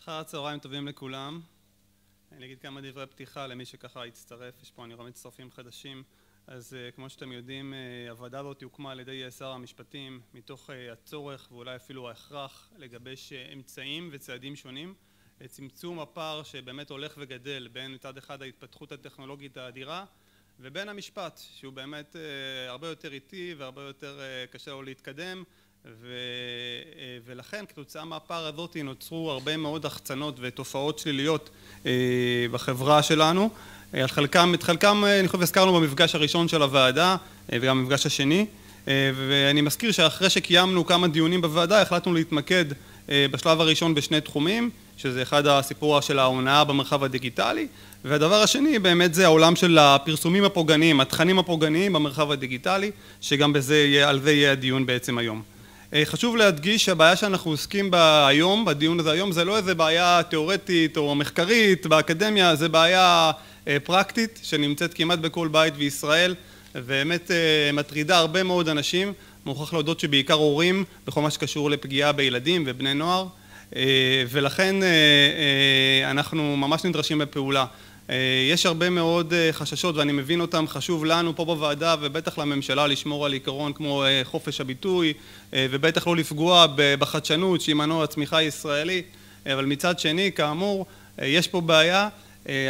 אחר הצהריים טובים לכולם. אני אגיד כמה דברי פתיחה למי שככה יצטרף. יש פה אני רואה מצטרפים חדשים. אז כמו שאתם יודעים, הוועדה הזאת הוקמה על ידי שר המשפטים מתוך הצורך ואולי אפילו ההכרח לגבש אמצעים וצעדים שונים לצמצום הפער שבאמת הולך וגדל בין מצד אחד ההתפתחות הטכנולוגית האדירה ובין המשפט שהוא באמת הרבה יותר איטי והרבה יותר קשה לו להתקדם, ולכן כתוצאה מהפער הזאת נוצרו הרבה מאוד החצנות ותופעות שליליות בחברה שלנו. את חלקם אני חושב הזכרנו במפגש הראשון של הוועדה וגם במפגש השני, ואני מזכיר שאחרי שקיימנו כמה דיונים בוועדה החלטנו להתמקד בשלב הראשון בשני תחומים, שזה אחד הסיפור של ההונאה במרחב הדיגיטלי, והדבר השני באמת זה העולם של הפרסומים הפוגעניים, התכנים הפוגעניים במרחב הדיגיטלי, שגם על זה יהיה הדיון בעצם היום. חשוב להדגיש שהבעיה שאנחנו עוסקים בה היום, בדיון הזה היום, זה לא איזה בעיה תיאורטית או מחקרית באקדמיה, זה בעיה פרקטית שנמצאת כמעט בכל בית בישראל, ובאמת מטרידה הרבה מאוד אנשים. מוכרח להודות שבעיקר הורים בכל מה שקשור לפגיעה בילדים ובני נוער, ולכן אנחנו ממש נדרשים בפעולה. יש הרבה מאוד חששות ואני מבין אותם. חשוב לנו פה בוועדה ובטח לממשלה לשמור על עיקרון כמו חופש הביטוי, ובטח לא לפגוע בחדשנות שהיא מנוע הצמיחה הישראלי, אבל מצד שני כאמור יש פה בעיה.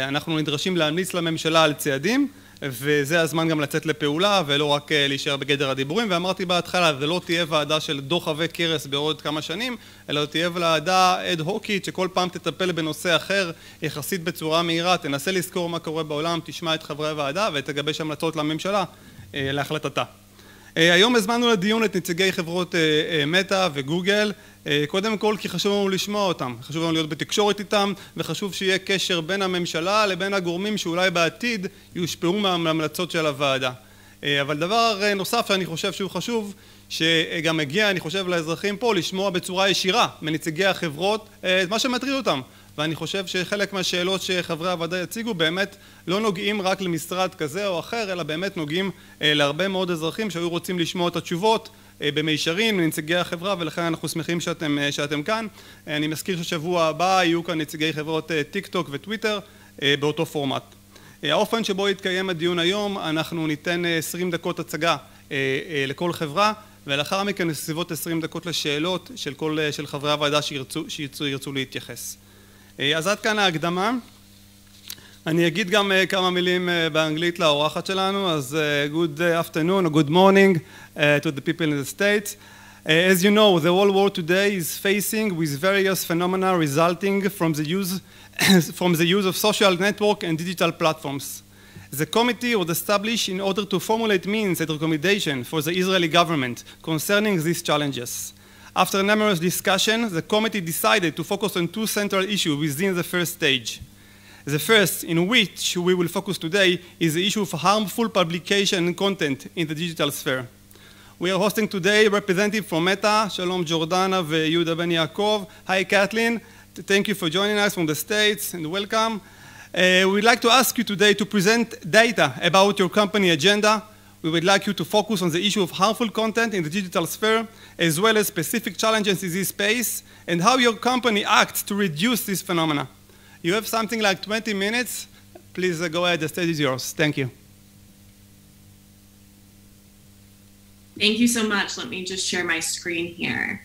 אנחנו נדרשים להמליץ לממשלה על צעדים, וזה הזמן גם לצאת לפעולה ולא רק להישאר בגדר הדיבורים. ואמרתי בהתחלה, זה לא תהיה ועדה של דוח עבה כרס בעוד כמה שנים, אלא תהיה ועדה אד-הוקית שכל פעם תטפל בנושא אחר יחסית בצורה מהירה, תנסה לזכור מה קורה בעולם, תשמע את חברי הוועדה ותגבש המלצות לממשלה להחלטתה. היום הזמנו לדיון את נציגי חברות מתא וגוגל, קודם כל כי חשוב לנו לשמוע אותם, חשוב לנו להיות בתקשורת איתם, וחשוב שיהיה קשר בין הממשלה לבין הגורמים שאולי בעתיד יושפעו מההמלצות של הוועדה. אבל דבר נוסף שאני חושב שהוא חשוב, שגם מגיע אני חושב לאזרחים פה לשמוע בצורה ישירה מנציגי החברות את מה שמטריד אותם. ואני חושב שחלק מהשאלות שחברי הוועדה יציגו באמת לא נוגעים רק למשרד כזה או אחר, אלא באמת נוגעים להרבה מאוד אזרחים שהיו רוצים לשמוע את התשובות במישרין מנציגי החברה, ולכן אנחנו שמחים שאתם כאן. אני מזכיר ששבוע הבא יהיו כאן נציגי חברות טיק טוק וטוויטר באותו פורמט. האופן שבו יתקיים הדיון היום, אנחנו ניתן 20 דקות הצגה לכל חברה, ולאחר מכן סביבות 20 דקות לשאלות של חברי הוועדה שירצו להתייחס. אז עד כאן ההקדמה. אני אגיד גם כמה מילים באנגלית לאורחת שלנו. אז good afternoon or good morning to the people in the States. As you know, the whole world today is facing with various phenomena resulting from the use of social network and digital platforms. The committee was established in order to formulate means and recommendation for the Israeli government concerning these challenges. After numerous discussions, the committee decided to focus on two central issues within the first stage. The first, in which we will focus today, is the issue of harmful publication and content in the digital sphere. We are hosting today a representative from Metא, Shalom Jordana ויהודה בן יעקב. Hi Kathleen, thank you for joining us from the States and welcome. We'd like to ask you today to present data about your company agenda. We would like you to focus on the issue of harmful content in the digital sphere, as well as specific challenges in this space, and how your company acts to reduce this phenomena. You have something like 20 minutes. Please go ahead, the stage is yours. Thank you. Thank you so much. Let me just share my screen here.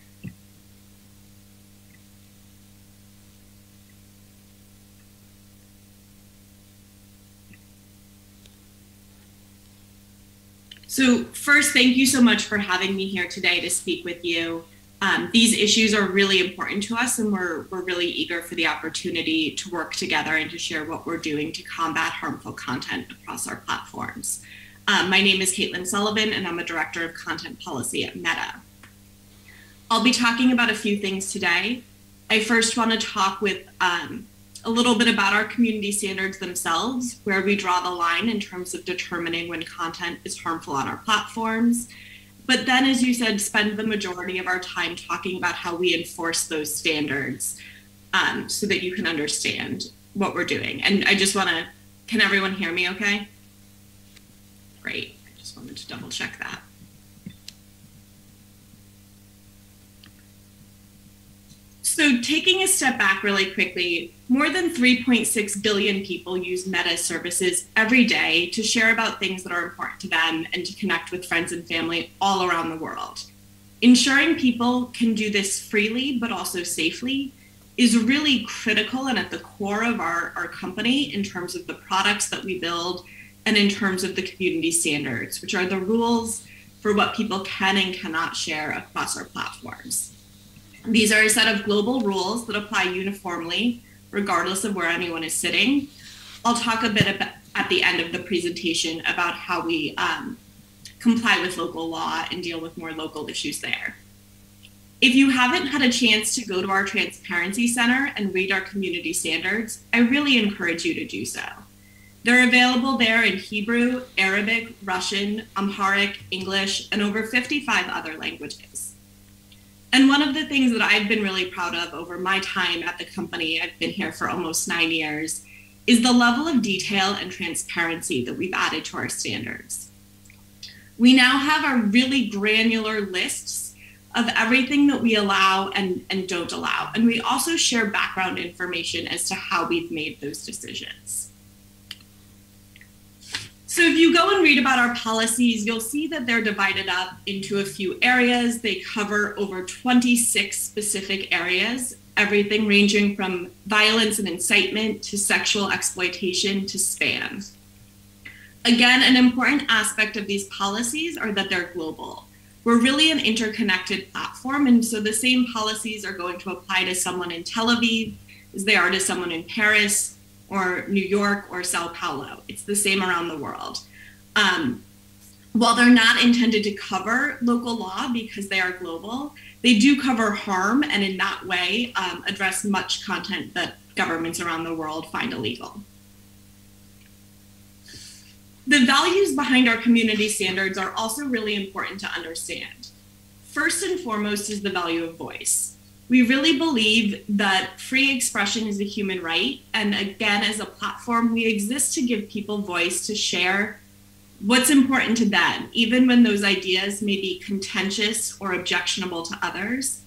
So first, thank you so much for having me here today to speak with you. These issues are really important to us, and we're really eager for the opportunity to work together and to share what we're doing to combat harmful content across our platforms. My name is Caitlin Sullivan, and I'm a Director of Content Policy at Metא. I'll be talking about a few things today. I first want to talk with a little bit about our community standards themselves, where we draw the line in terms of determining when content is harmful on our platforms. But then, as you said, spend the majority of our time talking about how we enforce those standards so that you can understand what we're doing. And I just want to, can everyone hear me okay? Great. I just wanted to double check that. So taking a step back really quickly, more than 3.6 billion people use Meta services every day to share about things that are important to them and to connect with friends and family all around the world. Ensuring people can do this freely, but also safely, is really critical and at the core of our company in terms of the products that we build and in terms of the community standards, which are the rules for what people can and cannot share across our platforms. These are a set of global rules that apply uniformly, regardless of where anyone is sitting. I'll talk a bit about, at the end of the presentation about how we comply with local law and deal with more local issues there. If you haven't had a chance to go to our Transparency Center and read our community standards, I really encourage you to do so. They're available there in Hebrew, Arabic, Russian, Amharic, English, and over 55 other languages. And one of the things that I've been really proud of over my time at the company, I've been here for almost 9 years, is the level of detail and transparency that we've added to our standards. We now have our really granular lists of everything that we allow and don't allow. And we also share background information as to how we've made those decisions. So if you go and read about our policies, you'll see that they're divided up into a few areas. They cover over 26 specific areas, everything ranging from violence and incitement to sexual exploitation to spam. Again, an important aspect of these policies are that they're global. We're really an interconnected platform, and so the same policies are going to apply to someone in Tel Aviv as they are to someone in Paris or New York or Sao Paulo. It's the same around the world. While they're not intended to cover local law because they are global, they do cover harm and in that way address much content that governments around the world find illegal. The values behind our community standards are also really important to understand. First and foremost is the value of voice. We really believe that free expression is a human right. And again, as a platform, we exist to give people voice to share what's important to them, even when those ideas may be contentious or objectionable to others.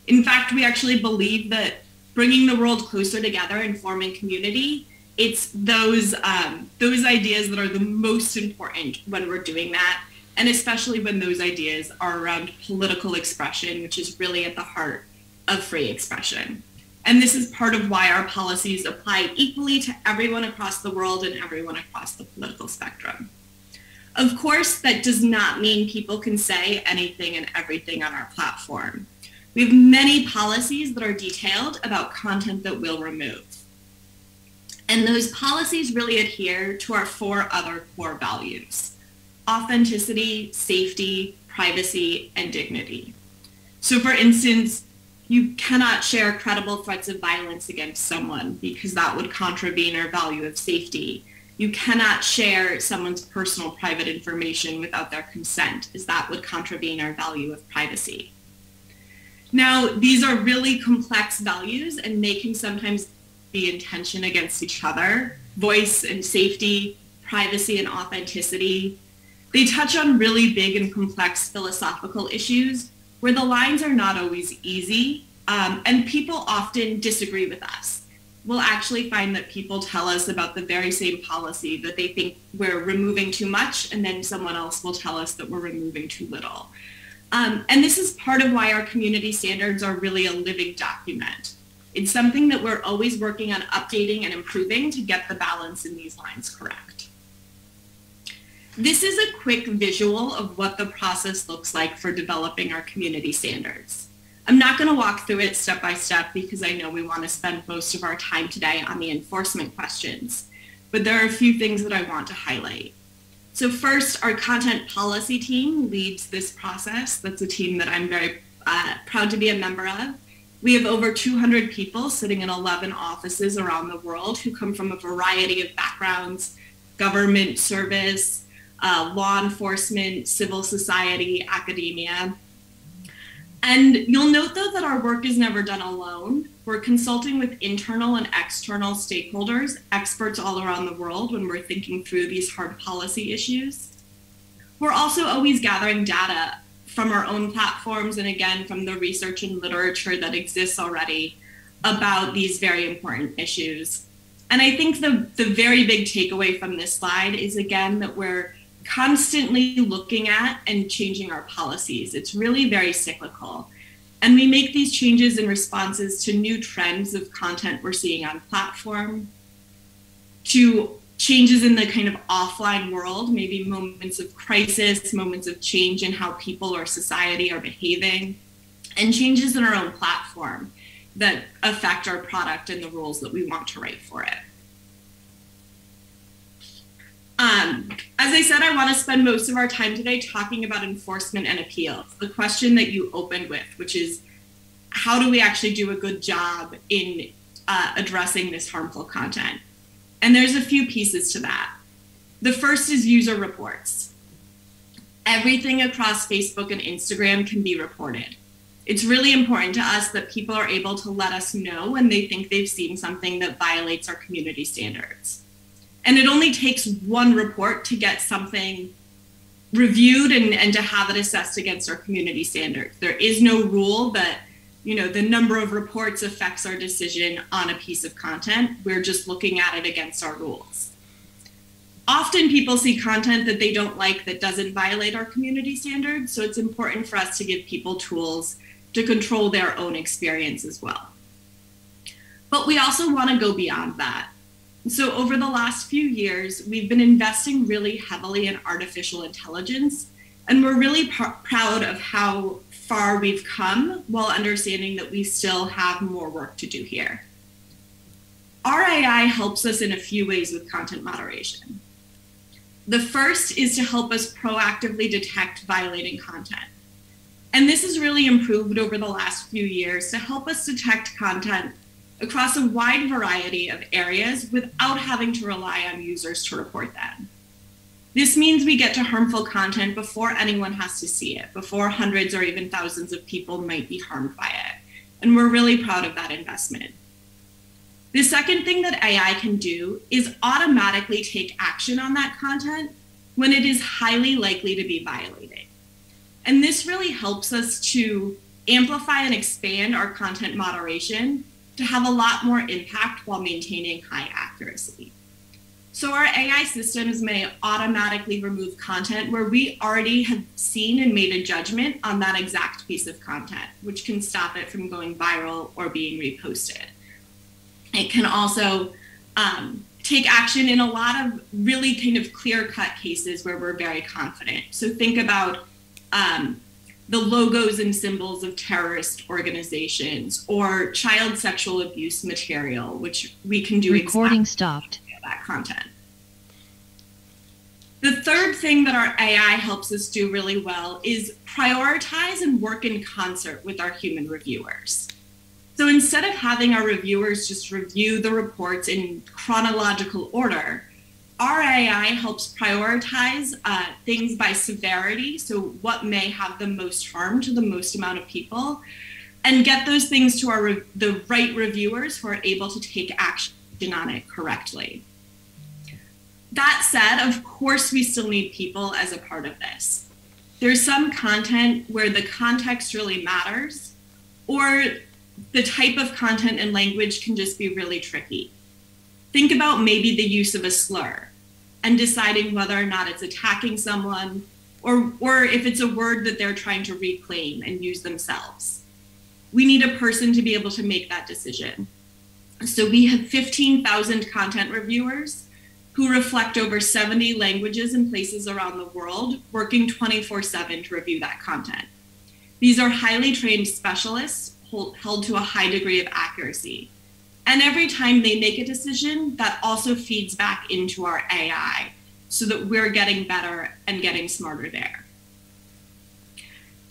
In fact, we actually believe that bringing the world closer together and forming community, it's those ideas that are the most important when we're doing that, and especially when those ideas are around political expression, which is really at the heart of free expression. And this is part of why our policies apply equally to everyone across the world and everyone across the political spectrum. Of course, that does not mean people can say anything and everything on our platform. We have many policies that are detailed about content that we'll remove. And those policies really adhere to our 4 other core values: authenticity, safety, privacy, and dignity. So for instance, you cannot share credible threats of violence against someone because that would contravene our value of safety. You cannot share someone's personal private information without their consent, as that would contravene our value of privacy. Now, these are really complex values and they can sometimes be in tension against each other. Voice and safety, privacy and authenticity. They touch on really big and complex philosophical issues where the lines are not always easy, and people often disagree with us. We'll actually find that people tell us about the very same policy that they think we're removing too much, and then someone else will tell us that we're removing too little. And this is part of why our community standards are really a living document. It's something that we're always working on updating and improving to get the balance in these lines correct. This is a quick visual of what the process looks like for developing our community standards. I'm not going to walk through it step by step because I know we want to spend most of our time today on the enforcement questions, but there are a few things that I want to highlight. So first, our content policy team leads this process. That's a team that I'm very proud to be a member of. We have over 200 people sitting in 11 offices around the world who come from a variety of backgrounds: government service, law enforcement, civil society, academia. And you'll note though that our work is never done alone. We're consulting with internal and external stakeholders, experts all around the world when we're thinking through these hard policy issues. We're also always gathering data from our own platforms and again from the research and literature that exists already about these very important issues. And I think the very big takeaway from this slide is again that we're constantly looking at and changing our policies. It's really very cyclical. And we make these changes in responses to new trends of content we're seeing on platform, to changes in the kind of offline world, maybe moments of crisis, moments of change in how people or society are behaving, and changes in our own platform that affect our product and the rules that we want to write for it. As I said, I want to spend most of our time today talking about enforcement and appeals, the question that you opened with, which is how do we actually do a good job in addressing this harmful content? And there's a few pieces to that. The first is user reports. Everything across Facebook and Instagram can be reported. It's really important to us that people are able to let us know when they think they've seen something that violates our community standards. And it only takes one report to get something reviewed and to have it assessed against our community standards. There is no rule that, you know, the number of reports affects our decision on a piece of content. We're just looking at it against our rules. Often people see content that they don't like that doesn't violate our community standards, so it's important for us to give people tools to control their own experience as well. But we also want to go beyond that. So over the last few years, we've been investing really heavily in artificial intelligence, and we're really proud of how far we've come while understanding that we still have more work to do here. Our AI helps us in a few ways with content moderation. The first is to help us proactively detect violating content. And this has really improved over the last few years to help us detect content across a wide variety of areas without having to rely on users to report them. This means we get to harmful content before anyone has to see it, before hundreds or even thousands of people might be harmed by it. And we're really proud of that investment. The second thing that AI can do is automatically take action on that content when it is highly likely to be violated. And this really helps us to amplify and expand our content moderation to have a lot more impact while maintaining high accuracy. So our AI systems may automatically remove content where we already have seen and made a judgment on that exact piece of content, which can stop it from going viral or being reposted. It can also take action in a lot of really kind of clear-cut cases where we're very confident. So think about the logos and symbols of terrorist organizations or child sexual abuse material, which we can do recording stopped that content. The third thing that our AI helps us do really well is prioritize and work in concert with our human reviewers. So instead of having our reviewers just review the reports in chronological order, our AI helps prioritize things by severity, so what may have the most harm to the most amount of people, and get those things to the right reviewers who are able to take action on it correctly. That said, of course, we still need people as a part of this. There's some content where the context really matters, or the type of content and language can just be really tricky. Think about maybe the use of a slur and deciding whether or not it's attacking someone or if it's a word that they're trying to reclaim and use themselves. We need a person to be able to make that decision. So we have 15,000 content reviewers who reflect over 70 languages and places around the world, working 24/7 to review that content. These are highly trained specialists held to a high degree of accuracy. And every time they make a decision, that also feeds back into our AI so that we're getting better and getting smarter there.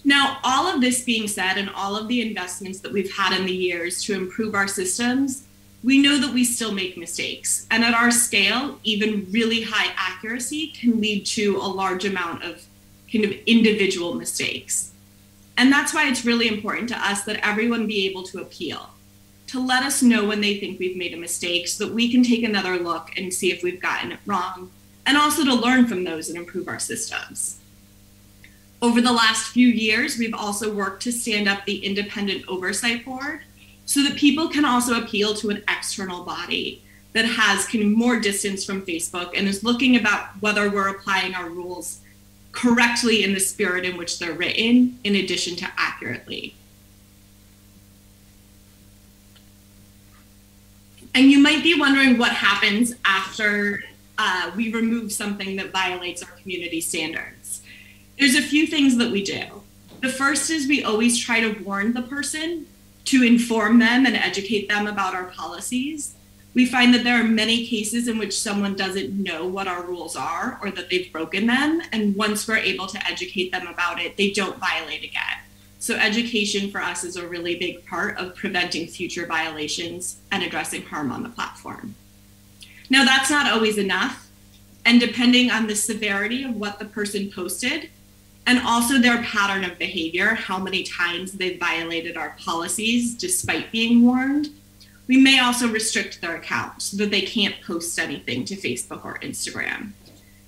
Now, all of this being said, and all of the investments that we've had in the years to improve our systems, we know that we still make mistakes. And at our scale, even really high accuracy can lead to a large amount of kind of individual mistakes. And that's why it's really important to us that everyone be able to appeal, to let us know when they think we've made a mistake so that we can take another look and see if we've gotten it wrong, and also to learn from those and improve our systems. Over the last few years, we've also worked to stand up the independent Oversight Board so that people can also appeal to an external body that has kind of more distance from Facebook and is looking about whether we're applying our rules correctly in the spirit in which they're written, in addition to accurately. And you might be wondering what happens after we remove something that violates our community standards. There's a few things that we do. The first is we always try to warn the person to inform them and educate them about our policies. We find that there are many cases in which someone doesn't know what our rules are or that they've broken them. And once we're able to educate them about it, they don't violate again. So education for us is a really big part of preventing future violations and addressing harm on the platform. Now, that's not always enough. And depending on the severity of what the person posted, and also their pattern of behavior, how many times they've violated our policies despite being warned, we may also restrict their account so that they can't post anything to Facebook or Instagram.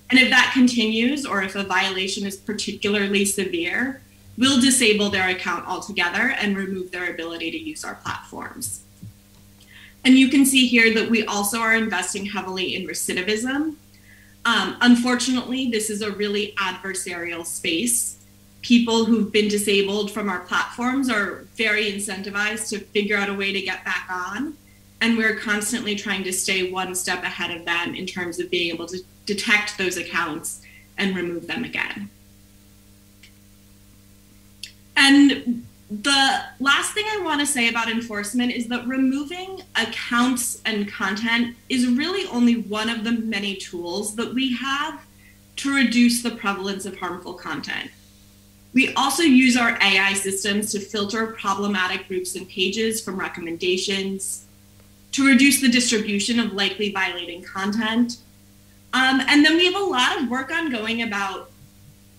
And if that continues, or if a violation is particularly severe, we'll disable their account altogether and remove their ability to use our platforms. And you can see here that we also are investing heavily in recidivism. Unfortunately, this is a really adversarial space. People who've been disabled from our platforms are very incentivized to figure out a way to get back on. And we're constantly trying to stay one step ahead of them in terms of being able to detect those accounts and remove them again. And the last thing I want to say about enforcement is that removing accounts and content is really only one of the many tools that we have to reduce the prevalence of harmful content. We also use our AI systems to filter problematic groups and pages from recommendations, to reduce the distribution of likely violating content. And then we have a lot of work ongoing about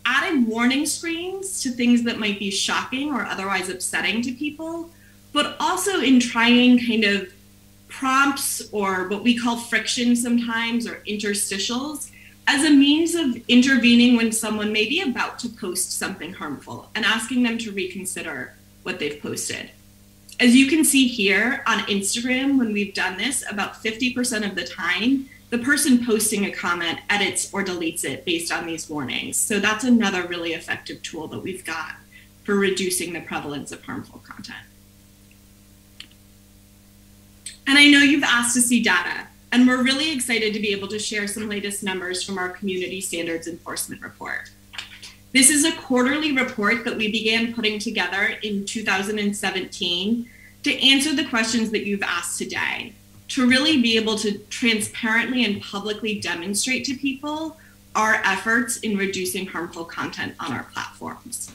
adding warning screens to things that might be shocking or otherwise upsetting to people, but also in trying kind of prompts or what we call friction sometimes, or interstitials, as a means of intervening when someone may be about to post something harmful and asking them to reconsider what they've posted. As you can see here on Instagram, when we've done this, about 50% of the time, the person posting a comment edits or deletes it based on these warnings. So that's another really effective tool that we've got for reducing the prevalence of harmful content. And I know you've asked to see data, and we're really excited to be able to share some latest numbers from our Community Standards Enforcement Report. This is a quarterly report that we began putting together in 2017 to answer the questions that you've asked today, to really be able to transparently and publicly demonstrate to people our efforts in reducing harmful content on our platforms.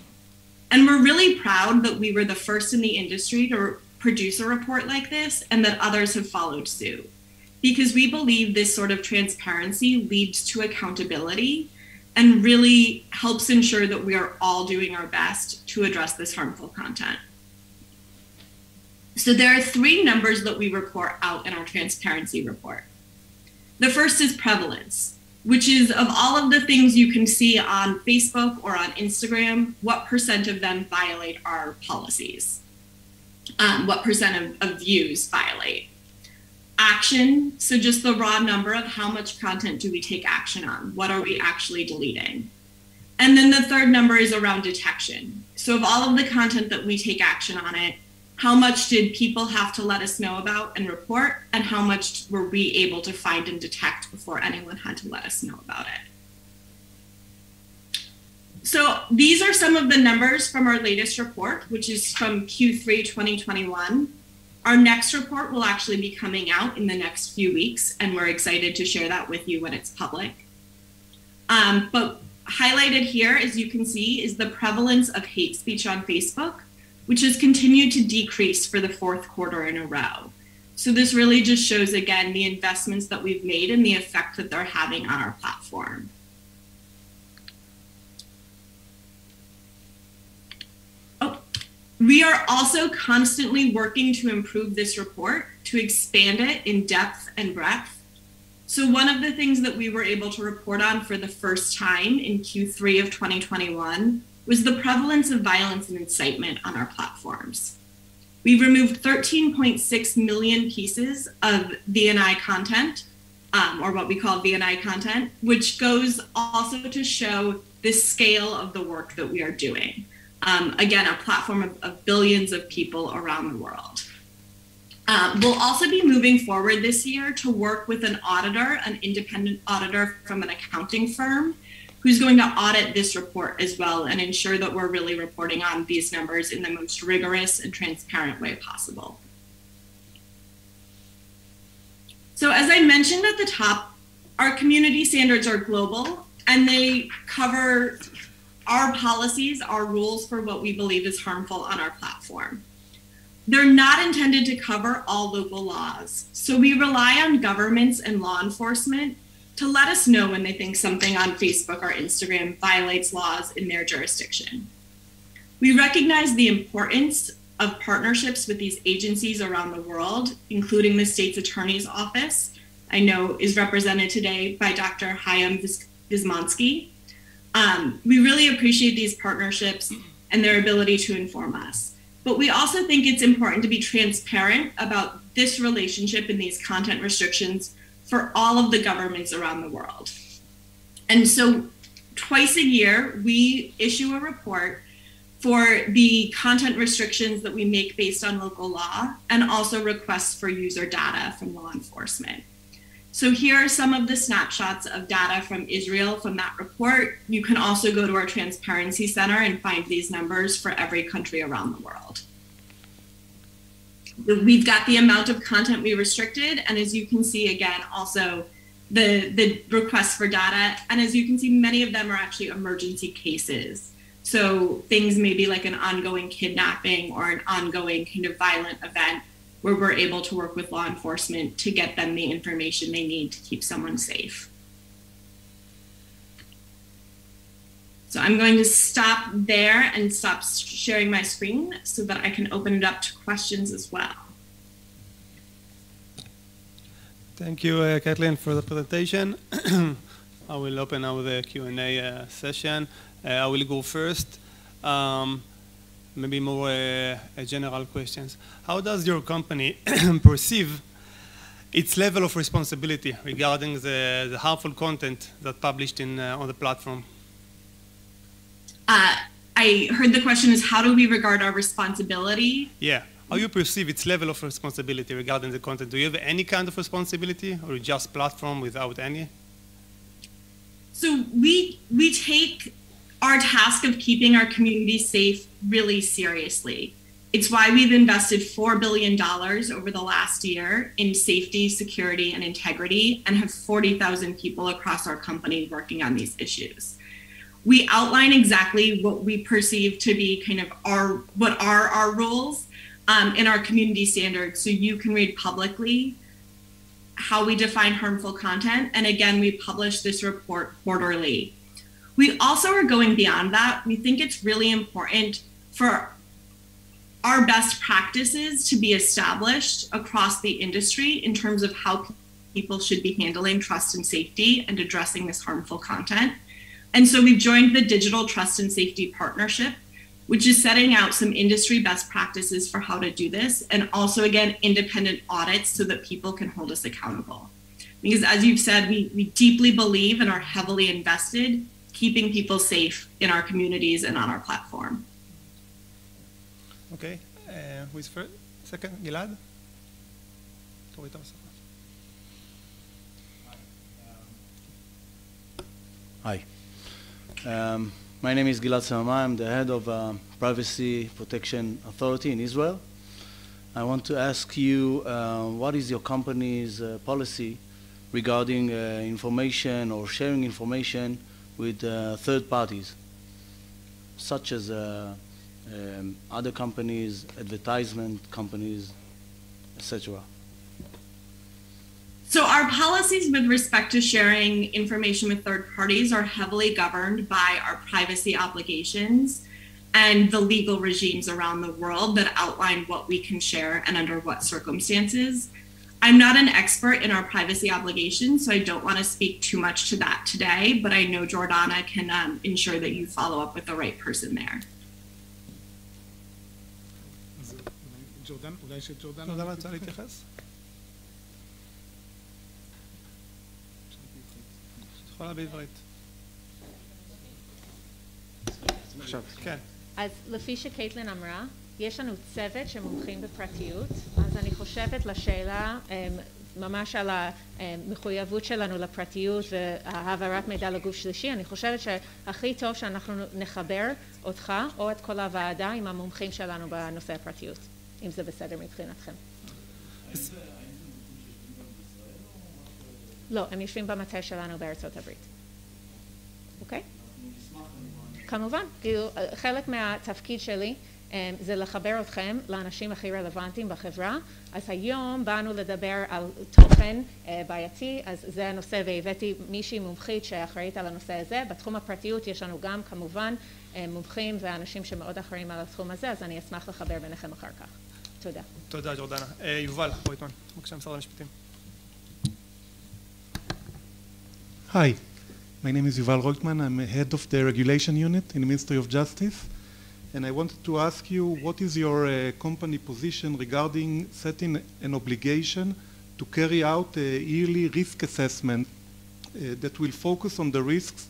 And we're really proud that we were the first in the industry to produce a report like this and that others have followed suit, because we believe this sort of transparency leads to accountability and really helps ensure that we are all doing our best to address this harmful content. So there are three numbers that we report out in our transparency report. The first is prevalence, which is of all of the things you can see on Facebook or on Instagram, what % of them violate our policies? What % of views violate? Action, so just the raw number of how much content do we take action on? What are we actually deleting? And then the third number is around detection. So of all of the content that we take action on it, how much did people have to let us know about and report, and how much were we able to find and detect before anyone had to let us know about it? So these are some of the numbers from our latest report, which is from Q3 2021. Our next report will actually be coming out in the next few weeks, and we're excited to share that with you when it's public. But highlighted here, as you can see, is the prevalence of hate speech on Facebook, which has continued to decrease for the fourth quarter in a row. So this really just shows, again, the investments that we've made and the effect that they're having on our platform. We are also constantly working to improve this report, to expand it in depth and breadth. So one of the things that we were able to report on for the first time in Q3 of 2021 was the prevalence of violence and incitement on our platforms. We removed 13.6 million pieces of VNI content, or what we call VNI content, which goes also to show the scale of the work that we are doing. Again, a platform of billions of people around the world. We'll also be moving forward this year to work with an auditor, an independent auditor from an accounting firm, who's going to audit this report as well and ensure that we're really reporting on these numbers in the most rigorous and transparent way possible. So as I mentioned at the top, our community standards are global and they cover our policies, our rules for what we believe is harmful on our platform. They're not intended to cover all local laws. So we rely on governments and law enforcement to let us know when they think something on Facebook or Instagram violates laws in their jurisdiction. We recognize the importance of partnerships with these agencies around the world, including the state's attorney's office, I know is represented today by Dr. Chaim Vismansky. We really appreciate these partnerships and their ability to inform us. But we also think it's important to be transparent about this relationship and these content restrictions for all of the governments around the world. And so twice a year, we issue a report for the content restrictions that we make based on local law and also requests for user data from law enforcement. So here are some of the snapshots of data from Israel from that report. You can also go to our Transparency Center and find these numbers for every country around the world. We've got the amount of content we restricted, and as you can see, again, also the requests for data. And as you can see, many of them are actually emergency cases. So things maybe like an ongoing kidnapping or an ongoing kind of violent event where we're able to work with law enforcement to get them the information they need to keep someone safe. So I'm going to stop there and stop sharing my screen so that I can open it up to questions as well. Thank you, Kathleen, for the presentation. I will open now the Q&A session. I will go first. Maybe more general questions. How does your company perceive its level of responsibility regarding the harmful content that published on the platform? I heard the question is, how do we regard our responsibility? Yeah. How you perceive its level of responsibility regarding the content? Do you have any kind of responsibility, or just platform without any? So we take our task of keeping our community safe really seriously. It's why we've invested $4 billion over the last year in safety, security, and integrity, and have 40,000 people across our company working on these issues. We outline exactly what we perceive to be kind of our rules in our community standards, so you can read publicly how we define harmful content. And again, we publish this report quarterly. We also are going beyond that. We think it's really important for our best practices to be established across the industry in terms of how people should be handling trust and safety and addressing this harmful content. And so we've joined the Digital Trust and Safety Partnership, which is setting out some industry best practices for how to do this, and also, again, independent audits so that people can hold us accountable. Because as you've said, we deeply believe and are heavily invested keeping people safe in our communities and on our platform. Okay, who is first? Second, Gilad? Hi. My name is Gilad Samama. I'm the head of Privacy Protection Authority in Israel. I want to ask you, what is your company's policy regarding information or sharing information with third parties, such as other companies, advertisement companies, etc.? So our policies with respect to sharing information with third parties are heavily governed by our privacy obligations and the legal regimes around the world that outline what we can share and under what circumstances. I'm not an expert in our privacy obligations, so I don't want to speak too much to that today, but I know Jordana can ensure that you follow up with the right person there. אולי שג'ורדנה... ג'ורדנה רוצה להתייחס? את יכולה בעברית. עכשיו, כן. אז לפי שקייטלין אמרה, יש לנו צוות שמומחים בפרטיות, אז אני חושבת לשאלה ממש על המחויבות שלנו לפרטיות והעברת מידע לגוף שלישי, אני חושבת שהכי טוב שאנחנו נחבר אותך או את כל הוועדה עם המומחים שלנו בנושא הפרטיות, אם זה בסדר מבחינתכם. לא, הם יושבים במטה שלנו בארצות הברית. אוקיי? כמובן, חלק מהתפקיד שלי זה לחבר אתכם לאנשים הכי רלוונטיים בחברה, אז היום באנו לדבר על תוכן בעייתי, אז זה הנושא והבאתי מישהי מומחית שאחראית על הנושא הזה. בתחום הפרטיות יש לנו גם כמובן מומחים ואנשים שמאוד אחראים על התחום הזה, אז אני אשמח לחבר ביניכם אחר כך. תודה. תודה ג'ורדנה. יובל רויטמן, בבקשה משרד המשפטים. Hi, my name is Yuval Roitman. I'm head of the regulation unit in the Ministry of Justice. And I wanted to ask you, what is your company position regarding setting an obligation to carry out a yearly risk assessment that will focus on the risks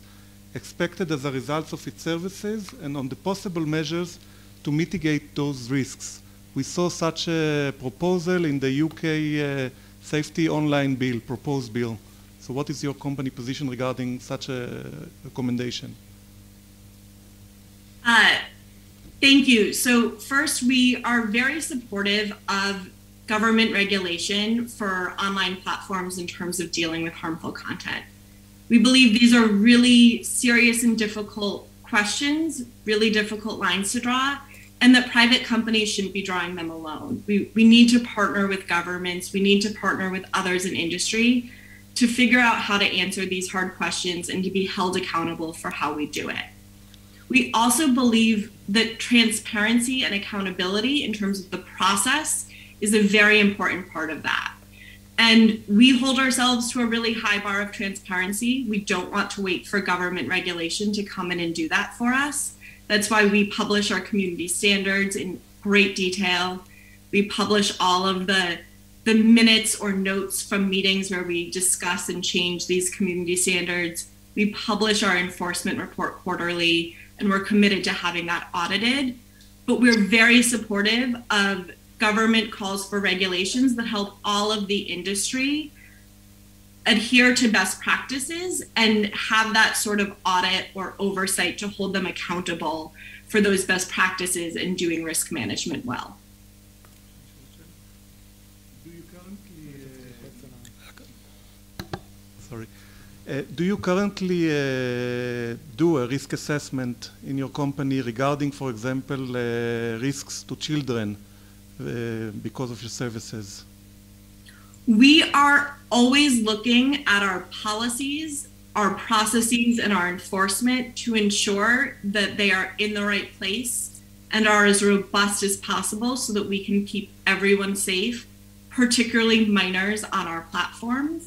expected as a result of its services and on the possible measures to mitigate those risks? We saw such a proposal in the UK Safety Online Bill, proposed bill. So what is your company position regarding such a recommendation? Thank you. So first, we are very supportive of government regulation for online platforms in terms of dealing with harmful content. We believe these are really serious and difficult questions, really difficult lines to draw, and that private companies shouldn't be drawing them alone. We need to partner with governments, we need to partner with others in industry to figure out how to answer these hard questions and to be held accountable for how we do it. We also believe that transparency and accountability in terms of the process is a very important part of that. And we hold ourselves to a really high bar of transparency. We don't want to wait for government regulation to come in and do that for us. That's why we publish our community standards in great detail. We publish all of the minutes or notes from meetings where we discuss and change these community standards. We publish our enforcement report quarterly, and we're committed to having that audited. But we're very supportive of government calls for regulations that help all of the industry adhere to best practices and have that sort of audit or oversight to hold them accountable for those best practices and doing risk management well. Do you currently do a risk assessment in your company regarding, for example, risks to children because of your services? We are always looking at our policies, our processes, and our enforcement to ensure that they are in the right place and are as robust as possible so that we can keep everyone safe, particularly minors on our platforms.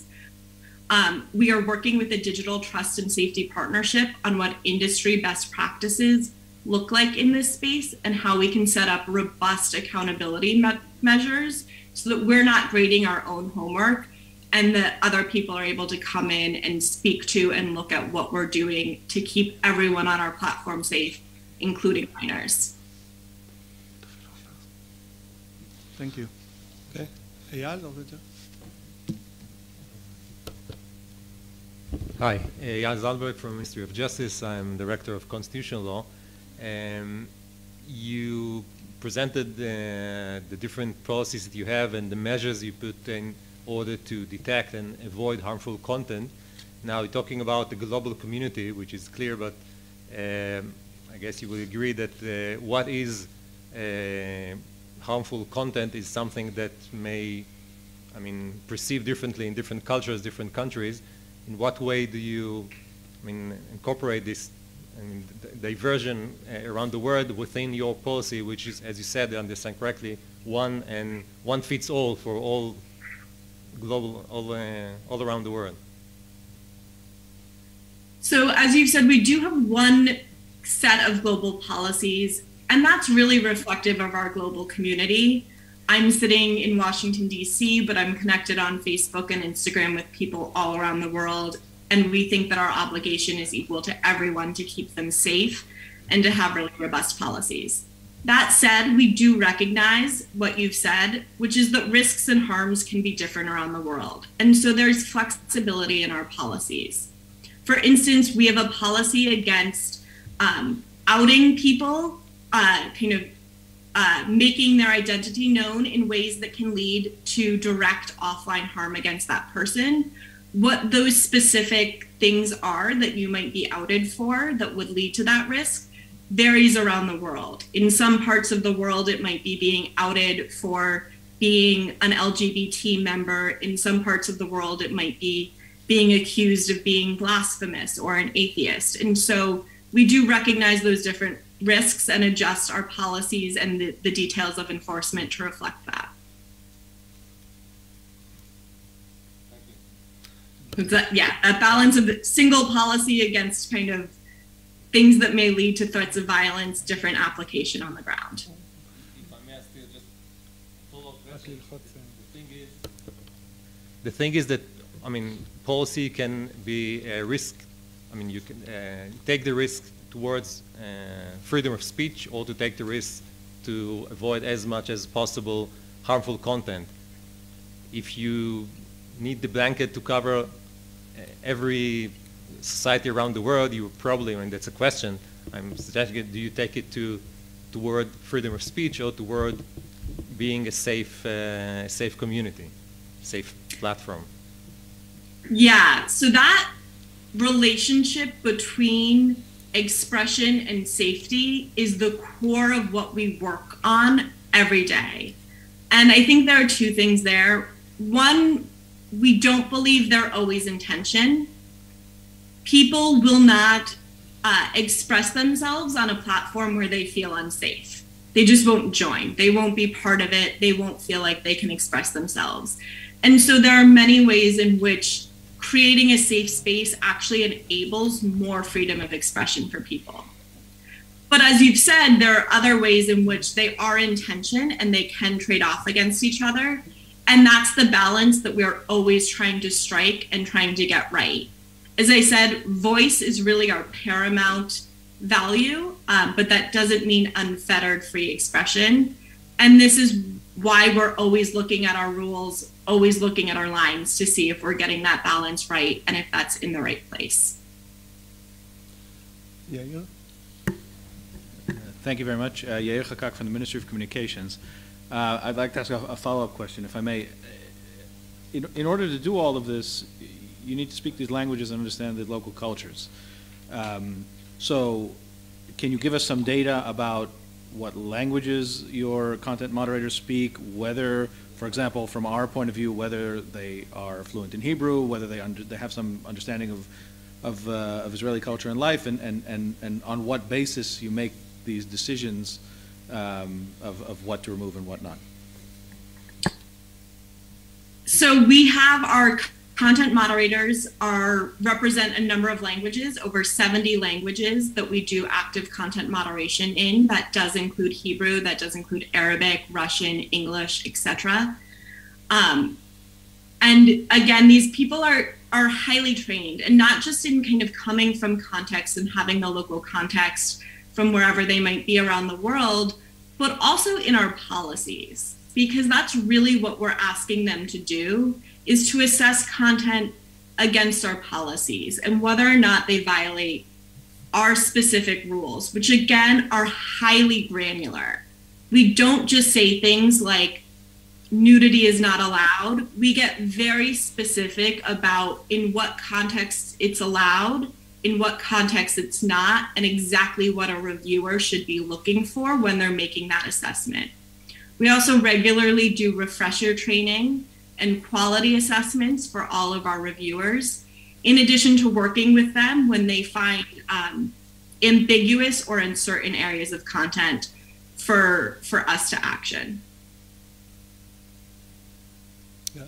We are working with the Digital Trust and Safety Partnership on what industry best practices look like in this space and how we can set up robust accountability measures so that we're not grading our own homework and that other people are able to come in and speak to and look at what we're doing to keep everyone on our platform safe, including minors. Thank you. Okay. Eyal, Hi, Eyal Zalberg from Ministry of Justice. I'm Director of Constitutional Law. You presented the different policies that you have and the measures you put in order to detect and avoid harmful content. Now you're talking about the global community, which is clear, but I guess you will agree that what is harmful content is something that may, perceive differently in different cultures, different countries. In what way do you, incorporate this diversion around the world within your policy, which is, as you said, I understand correctly, one fits all for all global, all around the world? So as you've said, we do have one set of global policies, and that's really reflective of our global community. I'm sitting in Washington, D.C., but I'm connected on Facebook and Instagram with people all around the world, and we think that our obligation is equal to everyone to keep them safe and to have really robust policies. That said, we do recognize what you've said, which is that risks and harms can be different around the world. And so there's flexibility in our policies. For instance, we have a policy against outing people, making their identity known in ways that can lead to direct offline harm against that person. What those specific things are that you might be outed for that would lead to that risk varies around the world. In some parts of the world, it might be being outed for being an LGBT member. In some parts of the world, it might be being accused of being blasphemous or an atheist. And so we do recognize those different risks and adjust our policies and the details of enforcement to reflect that. That balance of the single policy against kind of things that may lead to threats of violence, different application on the ground. If I may ask you just follow-up question. The thing is that, I mean, policy can be a risk. I mean, you can take the risk towards freedom of speech, or to take the risk to avoid as much as possible harmful content. If you need the blanket to cover every society around the world, you probably, I mean, that's a question. I'm suggesting, do you take it toward freedom of speech or toward being a safe community, safe platform? Yeah, so that relationship between expression and safety is the core of what we work on every day. And I think there are two things there. One, we don't believe they're always in tension. People will not express themselves on a platform where they feel unsafe. They just won't join. They won't be part of it. They won't feel like they can express themselves. And so there are many ways in which creating a safe space actually enables more freedom of expression for people. But as you've said, there are other ways in which they are in tension and they can trade off against each other. And that's the balance that we're always trying to strike and trying to get right. As I said, voice is really our paramount value, but that doesn't mean unfettered free expression. And this is why we're always looking at our rules, always looking at our lines to see if we're getting that balance right and if that's in the right place. Yair? Thank you very much. Yair Chakak from the Ministry of Communications. I'd like to ask a follow-up question, if I may. In order to do all of this, you need to speak these languages and understand the local cultures. So can you give us some data about what languages your content moderators speak, whether, for example, from our point of view, whether they are fluent in Hebrew, whether they have some understanding of Israeli culture and life, and on what basis you make these decisions of what to remove and what not? So we have our content moderators represent a number of languages, over 70 languages that we do active content moderation in. That does include Hebrew, that does include Arabic, Russian, English, etc. And again, these people are highly trained, and not just in kind of coming from context and having the local context from wherever they might be around the world, but also in our policies, because that's really what we're asking them to do, is to assess content against our policies and whether or not they violate our specific rules, which again are highly granular. We don't just say things like nudity is not allowed. We get very specific about in what context it's allowed, in what context it's not, and exactly what a reviewer should be looking for when they're making that assessment. We also regularly do refresher training and quality assessments for all of our reviewers, in addition to working with them when they find ambiguous or uncertain areas of content for us to action. Yeah.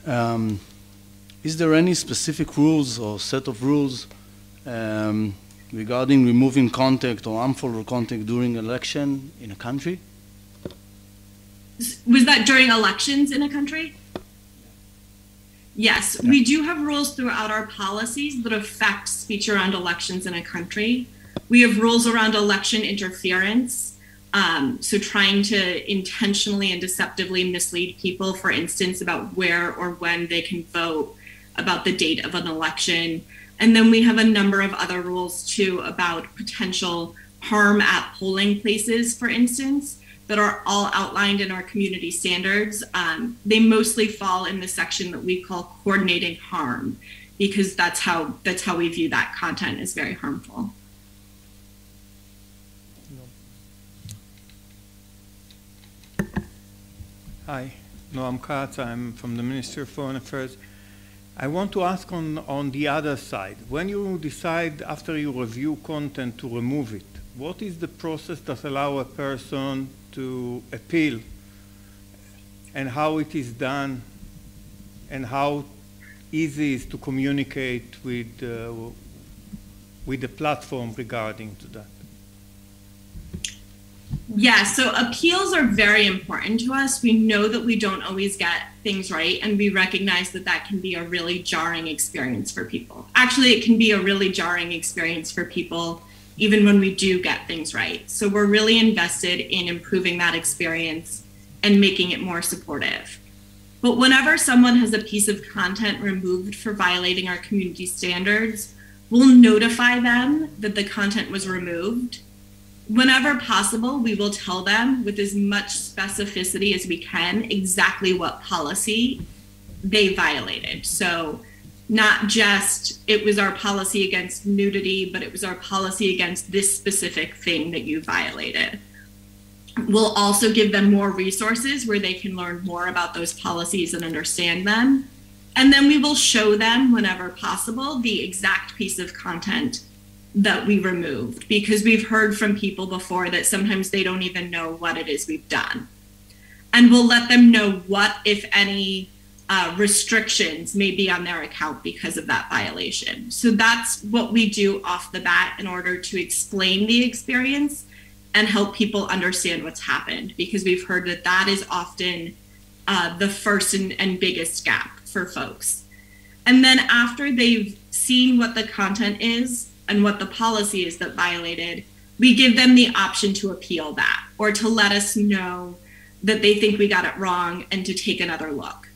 Is there any specific rules or set of rules regarding removing content or harmful content during election in a country? Was that during elections in a country? Yes, we do have rules throughout our policies that affect speech around elections in a country. We have rules around election interference, so trying to intentionally and deceptively mislead people, for instance, about where or when they can vote, about the date of an election. And then we have a number of other rules too about potential harm at polling places, for instance, that are all outlined in our community standards. They mostly fall in the section that we call coordinating harm, because that's how we view that content as very harmful. Hi, Noam Katz. I'm from the Ministry of Foreign Affairs. I want to ask on the other side, when you decide after you review content to remove it, what is the process that allows a person to appeal, and how it is done, and how easy it is to communicate with the platform regarding to that? Yeah, so appeals are very important to us. We know that we don't always get things right, and we recognize that that can be a really jarring experience for people. Actually, it can be a really jarring experience for people even when we do get things right. So we're really invested in improving that experience and making it more supportive. But whenever someone has a piece of content removed for violating our community standards, we'll notify them that the content was removed. Whenever possible, we will tell them with as much specificity as we can exactly what policy they violated. So not just it was our policy against nudity, but it was our policy against this specific thing that you violated. We'll also give them more resources where they can learn more about those policies and understand them. And then we will show them, whenever possible, the exact piece of content that we removed, because we've heard from people before that sometimes they don't even know what it is we've done. And we'll let them know what, if any, restrictions may be on their account because of that violation. So that's what we do off the bat in order to explain the experience and help people understand what's happened, because we've heard that that is often the first and biggest gap for folks. And then after they've seen what the content is and what the policy is that violated, we give them the option to appeal that, or to let us know that they think we got it wrong and to take another look.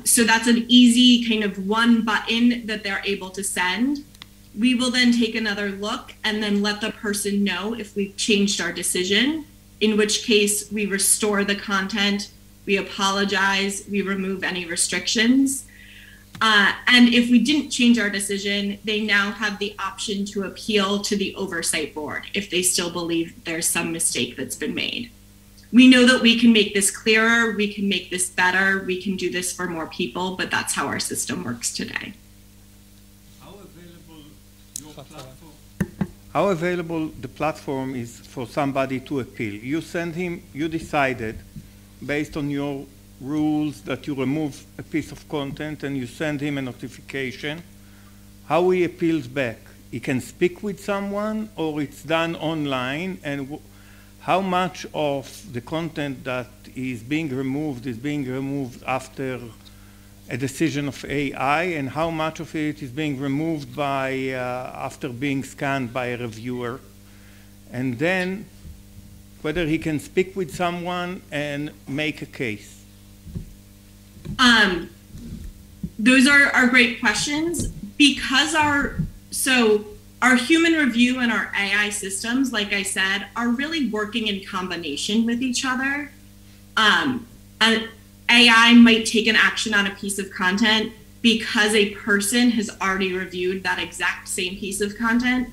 So that's an easy kind of one button that they're able to send. We will then take another look and then let the person know if we've changed our decision, in which case we restore the content, we apologize, we remove any restrictions. And if we didn't change our decision, they now have the option to appeal to the Oversight Board if they still believe there's some mistake that's been made. We know that we can make this clearer, we can make this better, we can do this for more people, but that's how our system works today. How available the platform is for somebody to appeal? You send him, you decided, based on your rules, that you remove a piece of content and you send him a notification. How he appeals back? He can speak with someone, or it's done online? And how much of the content that is being removed after a decision of AI, and how much of it is being removed by after being scanned by a reviewer? And then whether he can speak with someone and make a case. Those are great questions, because our human review and our AI systems, like I said, are really working in combination with each other. An AI might take an action on a piece of content because a person has already reviewed that exact same piece of content.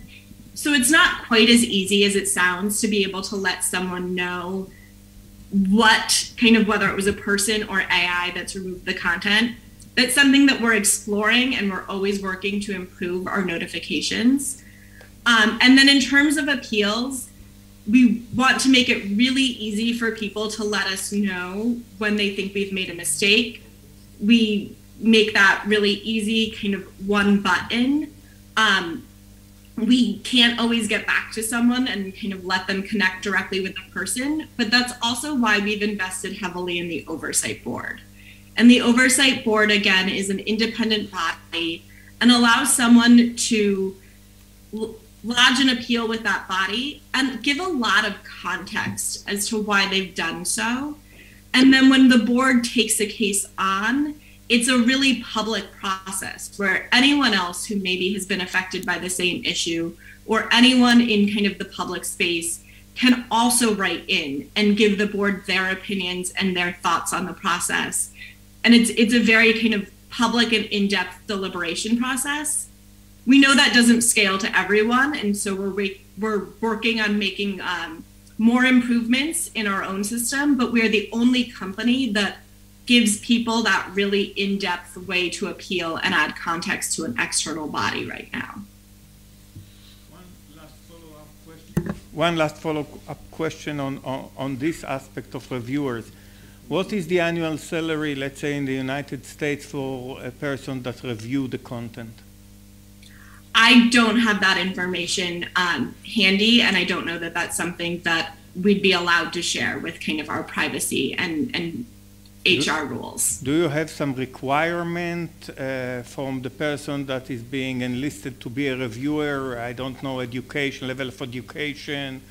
So it's not quite as easy as it sounds to be able to let someone know whether it was a person or AI that's removed the content. That's something that we're exploring, and we're always working to improve our notifications. And then in terms of appeals, we want to make it really easy for people to let us know when they think we've made a mistake. we make that really easy, kind of one button. We can't always get back to someone and kind of let them connect directly with the person, but that's also why we've invested heavily in the Oversight Board. And the Oversight Board, again, is an independent body and allows someone to lodge an appeal with that body and give a lot of context as to why they've done so. And then when the board takes a case on, it's a really public process where anyone else who maybe has been affected by the same issue or anyone in kind of the public space can also write in and give the board their opinions and their thoughts on the process. And it's a very kind of public and in-depth deliberation process. We know that doesn't scale to everyone, and so we're working on making more improvements in our own system, but we're the only company that gives people that really in-depth way to appeal and add context to an external body right now. One last follow-up question on this aspect of reviewers. What is the annual salary, let's say, in the United States for a person that reviews the content? I don't have that information handy, and I don't know that that's something that we'd be allowed to share with kind of our privacy and HR rules. Do you have some requirement from the person that is being enlisted to be a reviewer? I don't know, education, level of education,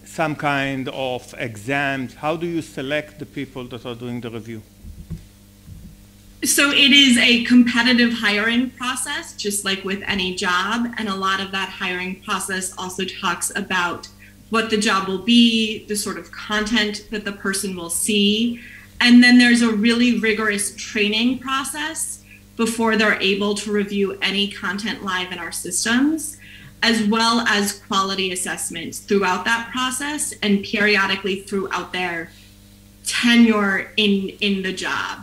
some kind of exams. How do you select the people that are doing the review? So it is a competitive hiring process, just like with any job. And a lot of that hiring process also talks about what the job will be, the sort of content that the person will see. And then there's a really rigorous training process before they're able to review any content live in our systems, as well as quality assessments throughout that process and periodically throughout their tenure in the job.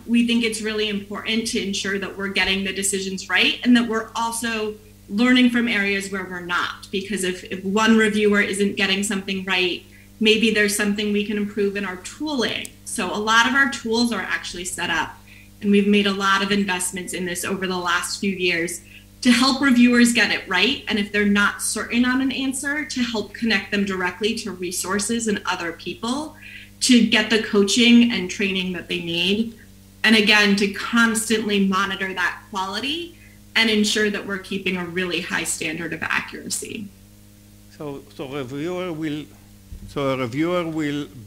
We think it's really important to ensure that we're getting the decisions right and that we're also learning from areas where we're not, because if one reviewer isn't getting something right, maybe there's something we can improve in our tooling. So a lot of our tools are actually set up, and we've made a lot of investments in this over the last few years to help reviewers get it right, and if they're not certain on an answer, to help connect them directly to resources and other people to get the coaching and training that they need. And again, to constantly monitor that quality and ensure that we're keeping a really high standard of accuracy. So a reviewer will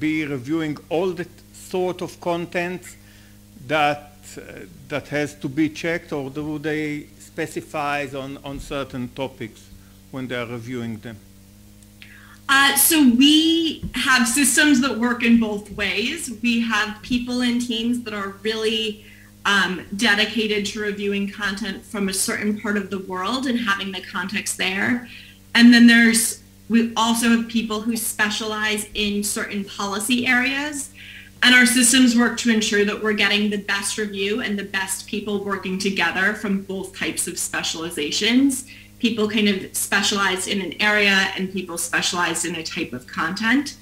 be reviewing all the sort of content that has to be checked, or do they specify on certain topics when they are reviewing them? So we have systems that work in both ways. We have people and teams that are really dedicated to reviewing content from a certain part of the world and having the context there. And then we also have people who specialize in certain policy areas. And our systems work to ensure that we're getting the best review and the best people working together from both types of specializations. People kind of specialized in an area and people specialized in a type of content,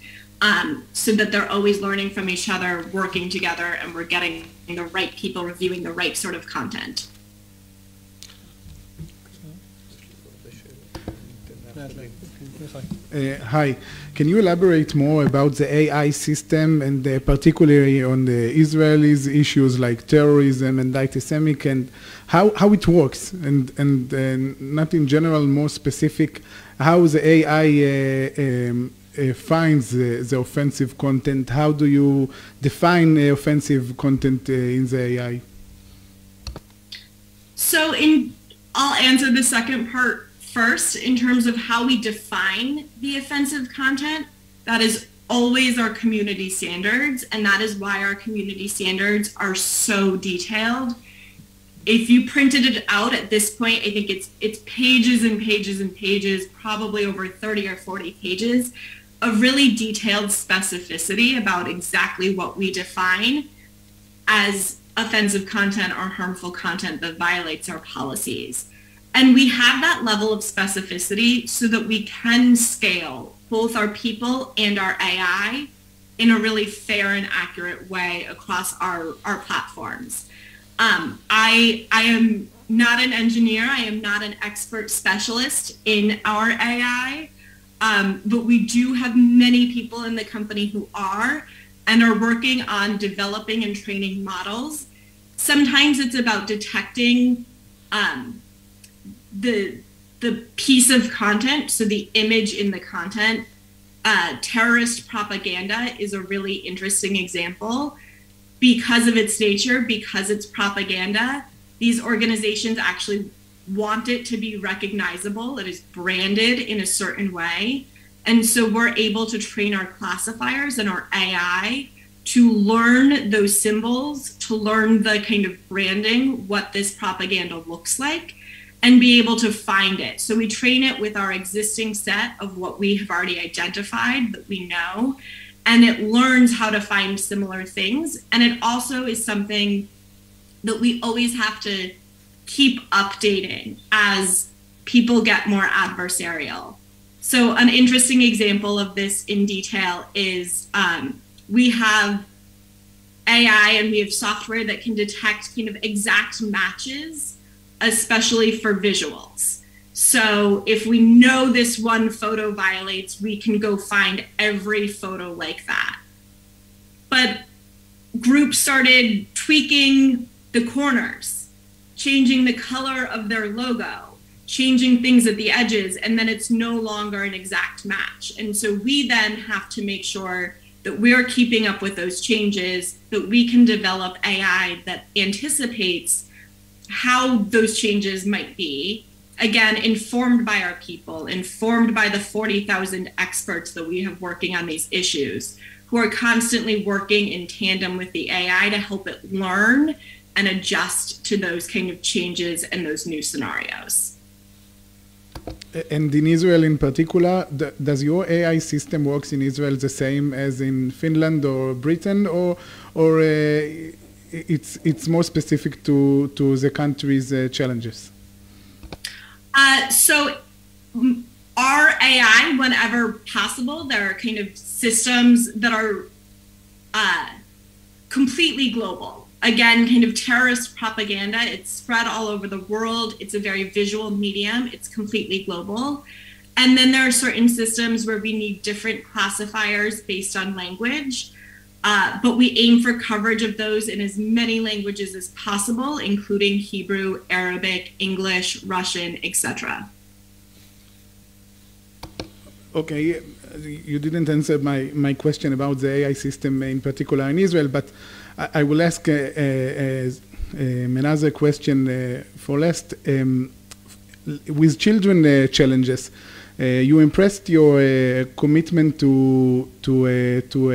so that they're always learning from each other, working together, and we're getting the right people reviewing the right sort of content. Hi, can you elaborate more about the AI system and particularly on the Israelis' issues like terrorism and anti-Semitic, and how it works, and not in general, more specific, how the AI finds the offensive content? How do you define offensive content in the AI? So I'll answer the second part first. In terms of how we define the offensive content, that is always our community standards, and that is why our community standards are so detailed. If you printed it out at this point, I think it's pages and pages and pages, probably over 30 or 40 pages of really detailed specificity about exactly what we define as offensive content or harmful content that violates our policies. And we have that level of specificity so that we can scale both our people and our AI in a really fair and accurate way across our platforms. I am not an engineer. I am not an expert specialist in our AI, but we do have many people in the company who are and are working on developing and training models. Sometimes it's about detecting the piece of content, so the image in the content. Terrorist propaganda is a really interesting example. Because of its nature, because it's propaganda, these organizations actually want it to be recognizable. It is branded in a certain way. And so we're able to train our classifiers and our AI to learn those symbols, to learn the kind of branding, what this propaganda looks like, and be able to find it. So we train it with our existing set of what we have already identified that we know, and it learns how to find similar things. And it also is something that we always have to keep updating as people get more adversarial. So an interesting example of this in detail is we have AI and we have software that can detect kind of exact matches, especially for visuals. So if we know this one photo violates, we can go find every photo like that. But groups started tweaking the corners, changing the color of their logo, changing things at the edges, and then it's no longer an exact match. And so we then have to make sure that we're keeping up with those changes, that we can develop AI that anticipates how those changes might be. Again, informed by our people, informed by the 40,000 experts that we have working on these issues, who are constantly working in tandem with the AI to help it learn and adjust to those kind of changes and those new scenarios. And in Israel in particular, does your AI system works in Israel the same as in Finland or Britain, or it's more specific to the country's challenges? So our AI, whenever possible, there are kind of systems that are completely global. Again, kind of terrorist propaganda, it's spread all over the world. It's a very visual medium. It's completely global. And then there are certain systems where we need different classifiers based on language. But we aim for coverage of those in as many languages as possible, including Hebrew, Arabic, English, Russian, etc. Okay, you didn't answer my question about the AI system in particular in Israel, but I will ask another question for last. With children challenges, you impressed your commitment to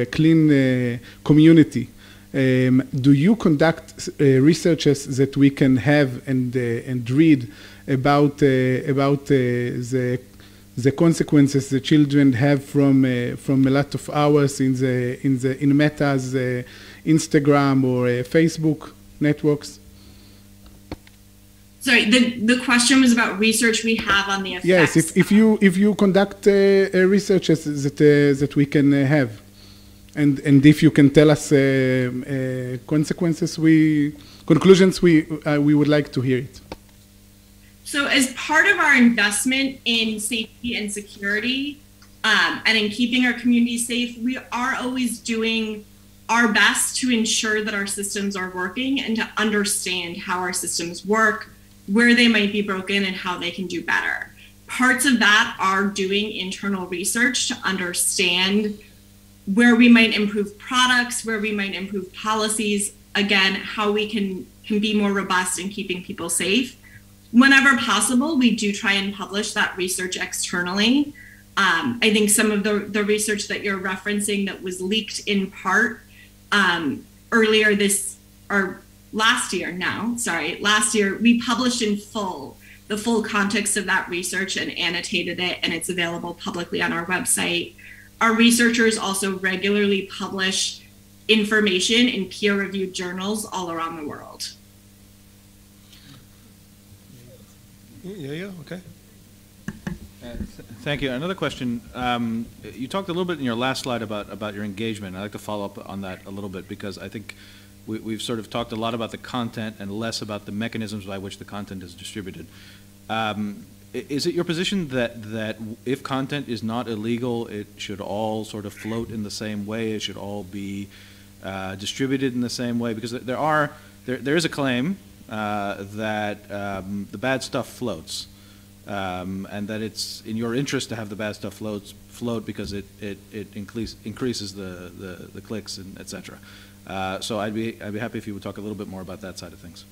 a clean community. Do you conduct researches that we can have and read about the consequences the children have from a lot of hours in Meta's Instagram or Facebook networks? Sorry, the question was about research we have on the effects. Yes, if you conduct researches that we can have, and if you can tell us conclusions, we would like to hear it. So as part of our investment in safety and security, and in keeping our community safe, we are always doing our best to ensure that our systems are working and to understand how our systems work, where they might be broken, and how they can do better. Parts of that are doing internal research to understand where we might improve products, where we might improve policies, again, how we can be more robust in keeping people safe. Whenever possible, we do try and publish that research externally. I think some of the research that you're referencing that was leaked in part earlier last year, we published in full the full context of that research and annotated it, and it's available publicly on our website. Our researchers also regularly publish information in peer-reviewed journals all around the world. Yeah, okay. Thank you. Another question. You talked a little bit in your last slide about your engagement. I'd like to follow up on that a little bit because I think we've sort of talked a lot about the content and less about the mechanisms by which the content is distributed. Is it your position that if content is not illegal, it should all sort of float in the same way? It should all be distributed in the same way? Because there is a claim that the bad stuff floats. And that it's in your interest to have the bad stuff float because it increases the clicks and etc. So I'd be happy if you would talk a little bit more about that side of things.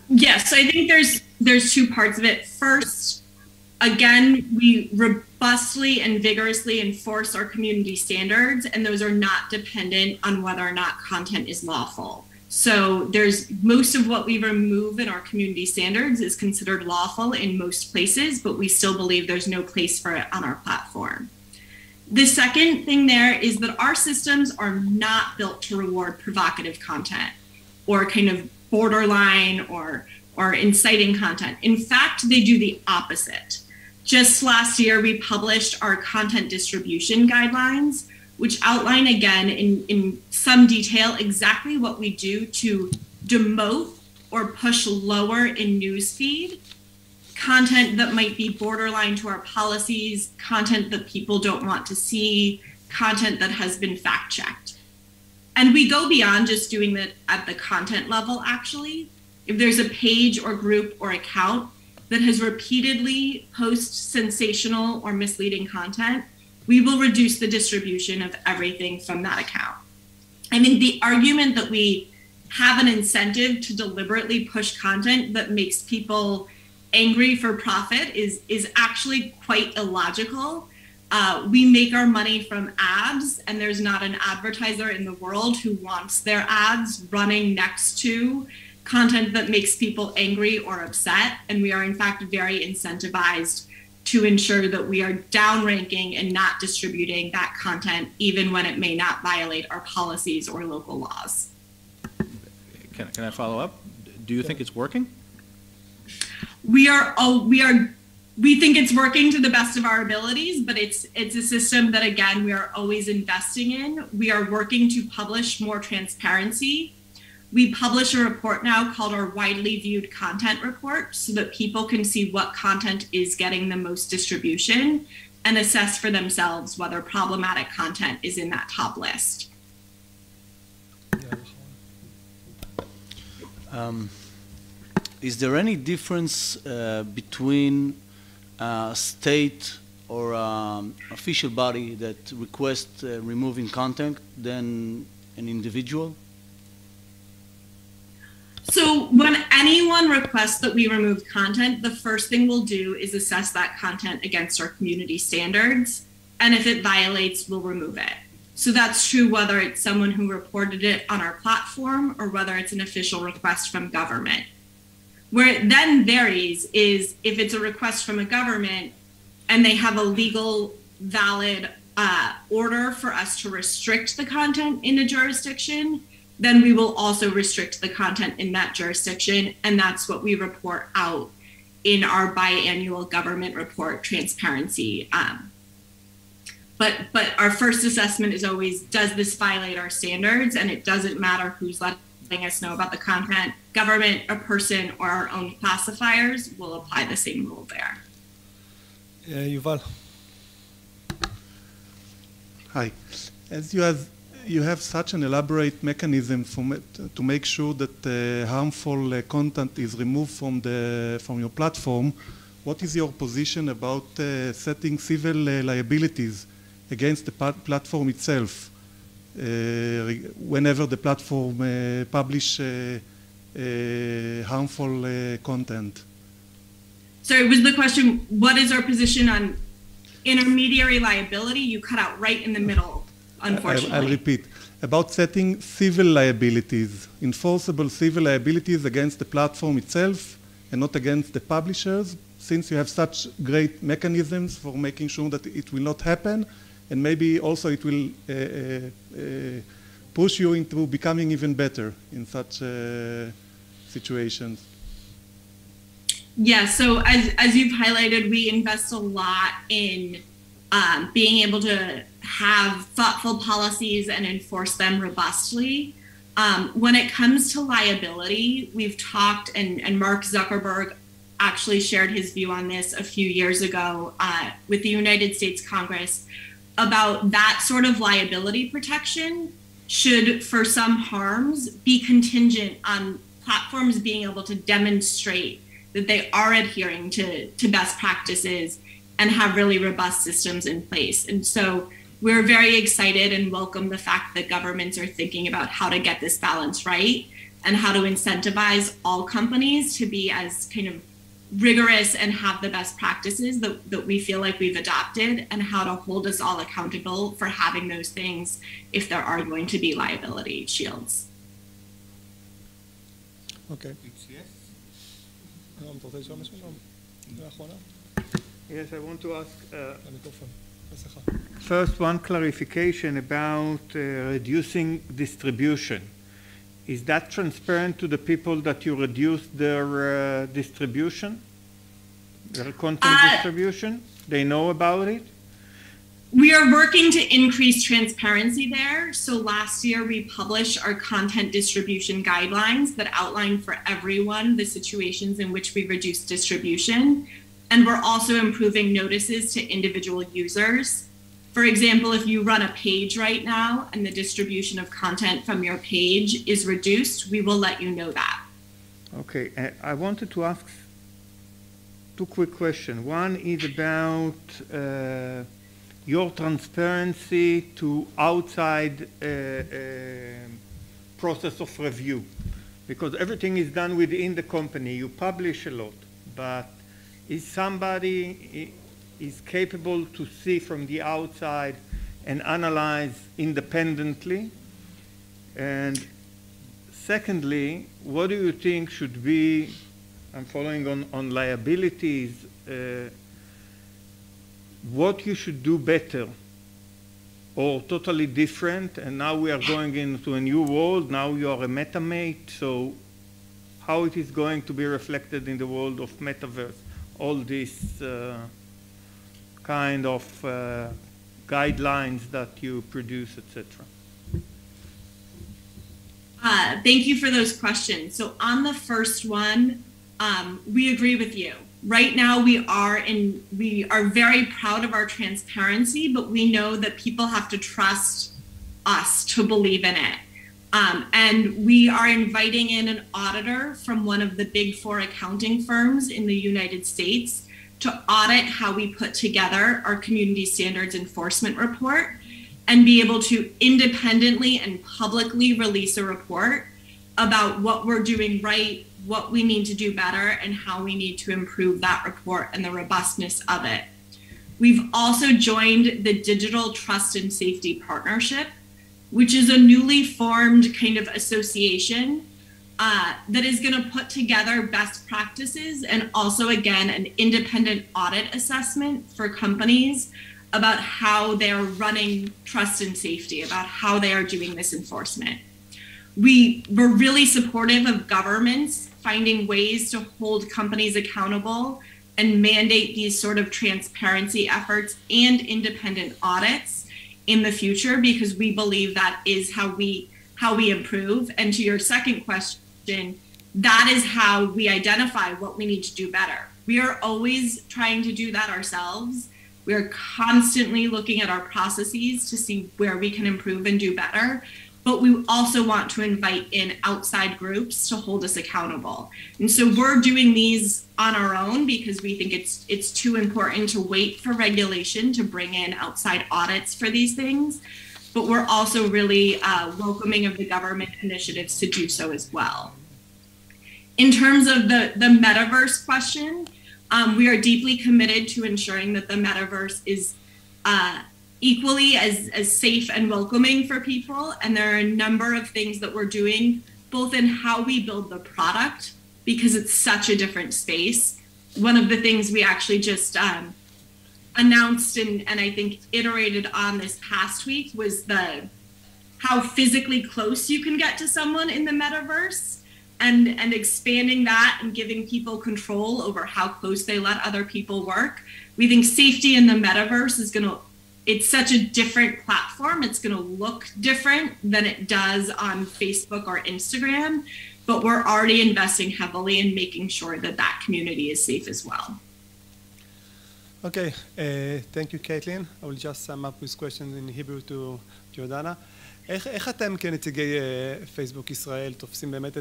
Yes, I think there's two parts of it. First, again, we robustly and vigorously enforce our community standards, and those are not dependent on whether or not content is lawful. So there's most of what we remove in our community standards is considered lawful in most places, but we still believe there's no place for it on our platform. The second thing there is that our systems are not built to reward provocative content or kind of borderline or inciting content. In fact, they do the opposite. Just last year, we published our content distribution guidelines, which outline again in some detail exactly what we do to demote or push lower in newsfeed content that might be borderline to our policies, content that people don't want to see, content that has been fact-checked. And we go beyond just doing that at the content level, actually. If there's a page or group or account that has repeatedly posted sensational or misleading content, we will reduce the distribution of everything from that account. I mean, the argument that we have an incentive to deliberately push content that makes people angry for profit is actually quite illogical. We make our money from ads, and there's not an advertiser in the world who wants their ads running next to content that makes people angry or upset. And we are in fact very incentivized to ensure that we are downranking and not distributing that content, even when it may not violate our policies or local laws. Can I follow up? Do you think it's working? We think it's working to the best of our abilities, but it's a system that, again, we are always investing in. We are working to publish more transparency. We publish a report now called our Widely Viewed Content Report so that people can see what content is getting the most distribution and assess for themselves whether problematic content is in that top list. Is there any difference between a state or official body that requests removing content than an individual? So when anyone requests that we remove content, the first thing we'll do is assess that content against our community standards. And if it violates, we'll remove it. So that's true whether it's someone who reported it on our platform or whether it's an official request from government. Where it then varies is if it's a request from a government and they have a legal, valid order for us to restrict the content in a jurisdiction, then we will also restrict the content in that jurisdiction. And that's what we report out in our biannual government report transparency. But our first assessment is always, does this violate our standards? And it doesn't matter who's letting us know about the content. Government, a person, or our own classifiers will apply the same rule there. Yuval. Hi. As you have such an elaborate mechanism to make sure that harmful content is removed from your platform, what is your position about setting civil liabilities against the platform itself whenever the platform publish harmful content? Sorry, was the question, what is our position on intermediary liability? You cut out right in the middle, unfortunately. I'll repeat. About setting civil liabilities, enforceable civil liabilities against the platform itself and not against the publishers, since you have such great mechanisms for making sure that it will not happen, and maybe also it will push you into becoming even better in such situations. Yeah, so as you've highlighted, we invest a lot in being able to have thoughtful policies and enforce them robustly. When it comes to liability, we've talked, and Mark Zuckerberg actually shared his view on this a few years ago with the United States Congress about that sort of liability protection should, for some harms, be contingent on platforms being able to demonstrate that they are adhering to best practices and have really robust systems in place. And so we're very excited and welcome the fact that governments are thinking about how to get this balance right and how to incentivize all companies to be as kind of rigorous and have the best practices that we feel like we've adopted, and how to hold us all accountable for having those things if there are going to be liability shields. Okay. Yes, I want to ask first one clarification about reducing distribution. Is that transparent to the people that you reduce their distribution, their content distribution? They know about it? We are working to increase transparency there. So last year we published our content distribution guidelines that outline for everyone the situations in which we reduce distribution. And we're also improving notices to individual users. For example, if you run a page right now and the distribution of content from your page is reduced, we will let you know that. Okay, I wanted to ask two quick questions. One is about your transparency to outside process of review, because everything is done within the company. You publish a lot, but is somebody is capable to see from the outside and analyze independently? And secondly, what do you think should be, I'm following on liabilities, what you should do better or totally different? And now we are going into a new world. Now you are a metamate, so how it is going to be reflected in the world of metaverse? All these kind of guidelines that you produce, etc. Thank you for those questions. So on the first one, we agree with you. Right now we are very proud of our transparency, but we know that people have to trust us to believe in it. And we are inviting in an auditor from one of the big 4 accounting firms in the United States to audit how we put together our community standards enforcement report and be able to independently and publicly release a report about what we're doing right, what we need to do better, and how we need to improve that report and the robustness of it. We've also joined the Digital Trust and Safety Partnership, which is a newly formed kind of association that is going to put together best practices and also, again, an independent audit assessment for companies about how they're running trust and safety, about how they are doing this enforcement. We're really supportive of governments finding ways to hold companies accountable and mandate these sort of transparency efforts and independent audits in the future, because we believe that is how we improve. And to your second question, that is how we identify what we need to do better. We are always trying to do that ourselves. We are constantly looking at our processes to see where we can improve and do better. But we also want to invite in outside groups to hold us accountable. And so we're doing these on our own because we think it's too important to wait for regulation to bring in outside audits for these things. But we're also really welcoming of the government initiatives to do so as well. In terms of the metaverse question, we are deeply committed to ensuring that the metaverse is equally as safe and welcoming for people. And there are a number of things that we're doing, both in how we build the product, because it's such a different space. One of the things we actually just announced and I think iterated on this past week was how physically close you can get to someone in the metaverse. and expanding that and giving people control over how close they let other people work. We think safety in the metaverse is going to, it's such a different platform. It's going to look different than it does on Facebook or Instagram, but we're already investing heavily in making sure that that community is safe as well. Okay, thank you, Caitlin. I will just sum up with questions in Hebrew to Jordana. איך אתם כנציגי פייסבוק ישראל תופסים באמת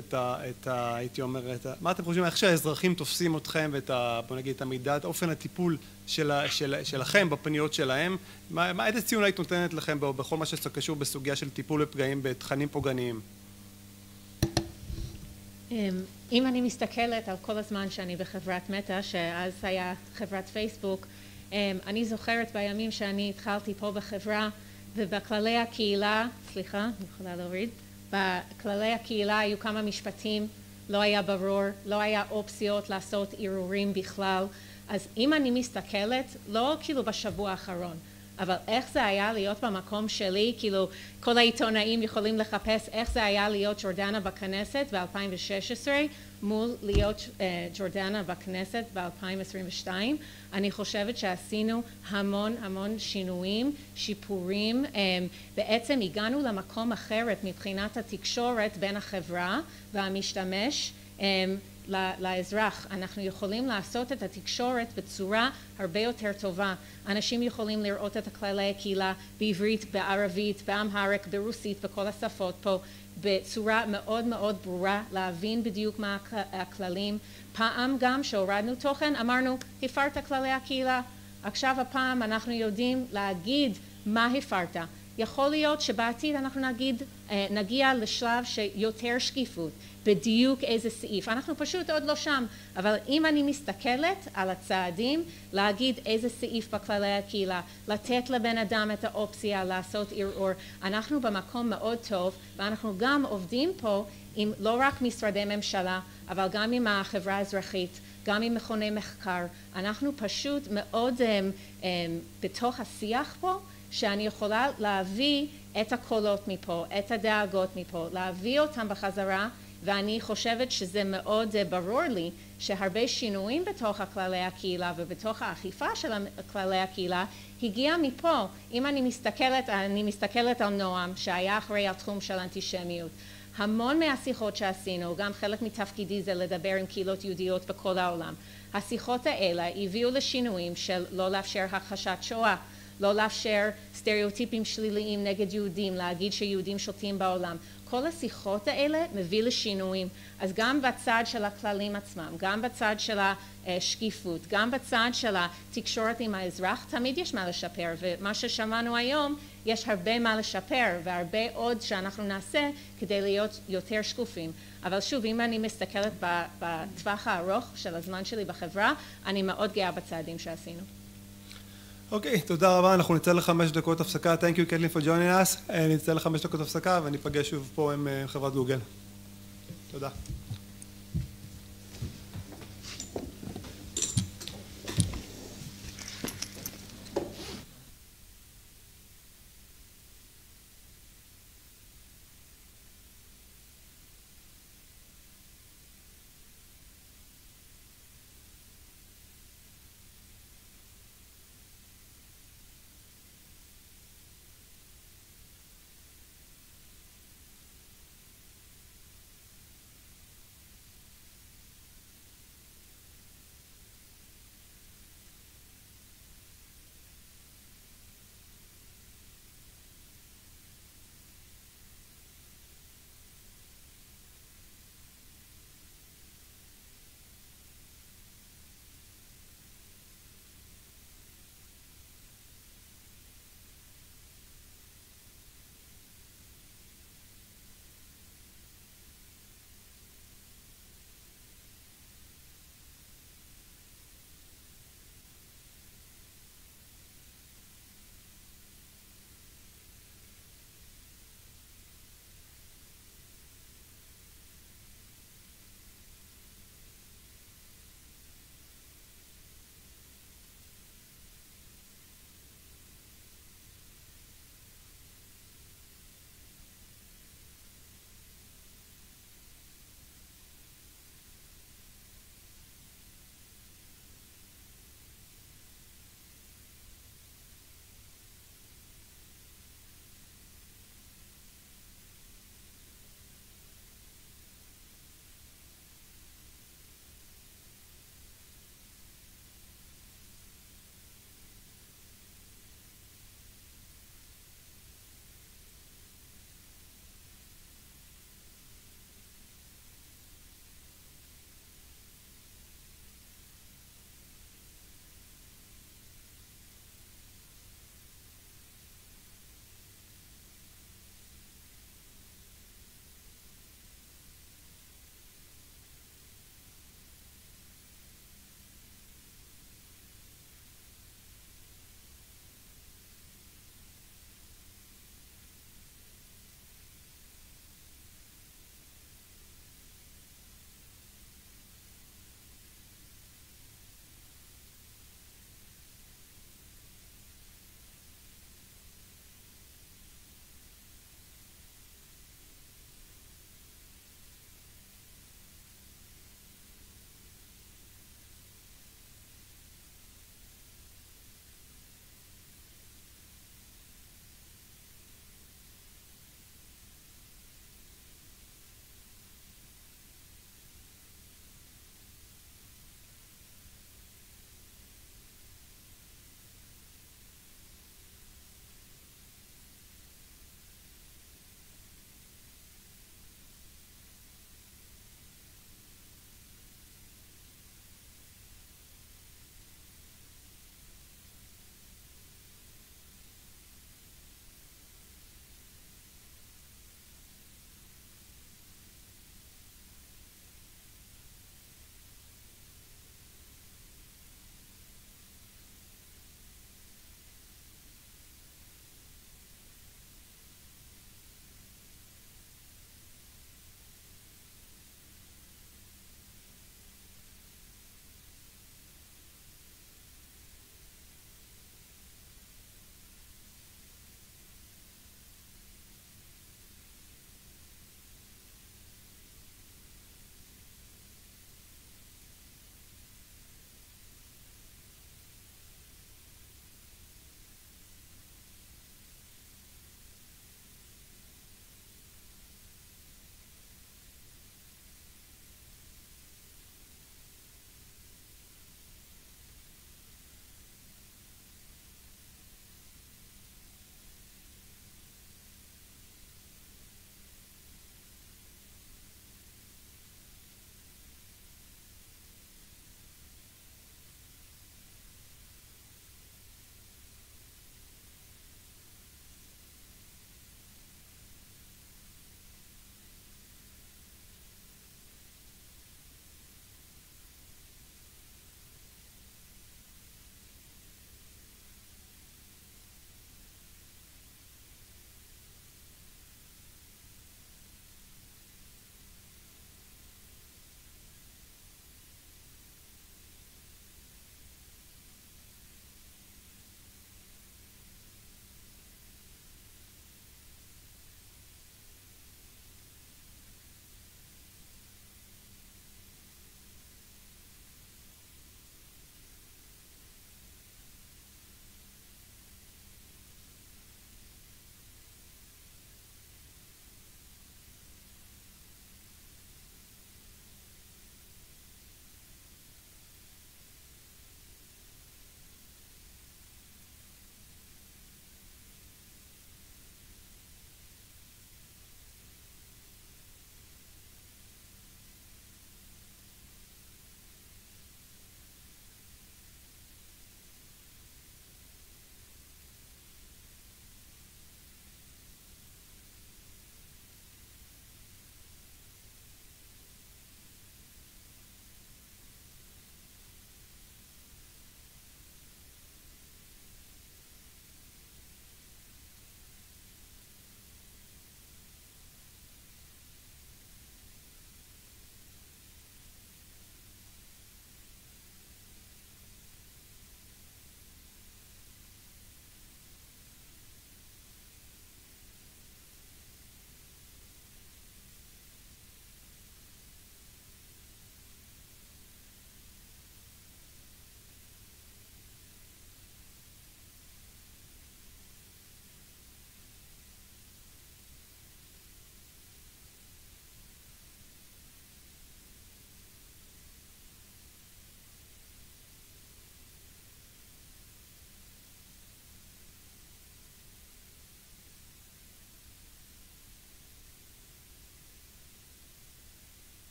הייתי אומר, מה אתם חושבים, איך שהאזרחים תופסים אתכם ואת, בוא נגיד, את המידע, את אופן הטיפול שלכם בפניות שלהם, איזה ציון היית נותנת לכם בכל מה שקשור בסוגיה של טיפול בפגעים בתכנים פוגעניים? אם אני מסתכלת על כל הזמן שאני בחברת מטא, שאז היה חברת פייסבוק, אני זוכרת בימים שאני התחלתי פה בחברה, ובכללי הקהילה, סליחה, אני יכולה להוריד, בכללי הקהילה היו כמה משפטים, לא היה ברור, לא היה אופציות לעשות ערעורים בכלל, אז אם אני מסתכלת, לא כאילו בשבוע האחרון, אבל איך זה היה להיות במקום שלי, כאילו כל העיתונאים יכולים לחפש איך זה היה להיות ג'ורדנה בכנסת ב-2016 מול להיות ג'ורדנה בכנסת ב-2022. אני חושבת שעשינו המון שינויים, שיפורים, בעצם הגענו למקום אחרת מבחינת התקשורת בין החברה והמשתמש לאזרח. אנחנו יכולים לעשות את התקשורת בצורה הרבה יותר טובה. אנשים יכולים לראות את הכללי הקהילה בעברית, בערבית, באמהרית, ברוסית, בכל השפות פה, בצורה מאוד ברורה, להבין בדיוק מה הכללים. פעם גם שהורדנו תוכן, אמרנו, הפרת כללי הקהילה. עכשיו הפעם אנחנו יודעים להגיד מה הפרת. יכול להיות שבעתיד אנחנו נגיע לשלב שיותר שקיפות, בדיוק איזה סעיף. אנחנו פשוט עוד לא שם, אבל אם אני מסתכלת על הצעדים, להגיד איזה סעיף בכללי הקהילה, לתת לבן אדם את האופציה לעשות ערעור, אנחנו במקום מאוד טוב, ואנחנו גם עובדים פה עם לא רק משרדי ממשלה, אבל גם עם החברה האזרחית, גם עם מכוני מחקר. אנחנו פשוט מאוד בתוך השיח פה, שאני יכולה להביא את הקולות מפה, את הדאגות מפה, להביא אותם בחזרה, ואני חושבת שזה מאוד ברור לי שהרבה שינויים בתוך הכללי הקהילה ובתוך האכיפה של כללי הקהילה הגיע מפה. אם אני מסתכלת על נועם שהיה אחראי התחום של אנטישמיות, המון מהשיחות שעשינו, גם חלק מתפקידי זה לדבר עם קהילות יהודיות בכל העולם. השיחות האלה הביאו לשינויים של לא לאפשר הכחשת שואה, לא לאפשר סטריאוטיפים שליליים נגד יהודים, להגיד שיהודים שולטים בעולם. כל השיחות האלה מביא לשינויים. אז גם בצד של הכללים עצמם, גם בצד של השקיפות, גם בצד של התקשורת עם האזרח, תמיד יש מה לשפר. ומה ששמענו היום, יש הרבה מה לשפר והרבה עוד שאנחנו נעשה כדי להיות יותר שקופים. אבל שוב, אם אני מסתכלת בטווח הארוך של הזמן שלי בחברה, אני מאוד גאה בצעדים שעשינו. אוקיי, תודה רבה, אנחנו נצא ל5 דקות הפסקה. Thank you, Caitlin, for joining us. נצא ל5 דקות הפסקה וניפגש שוב פה עם חברת גוגל. תודה.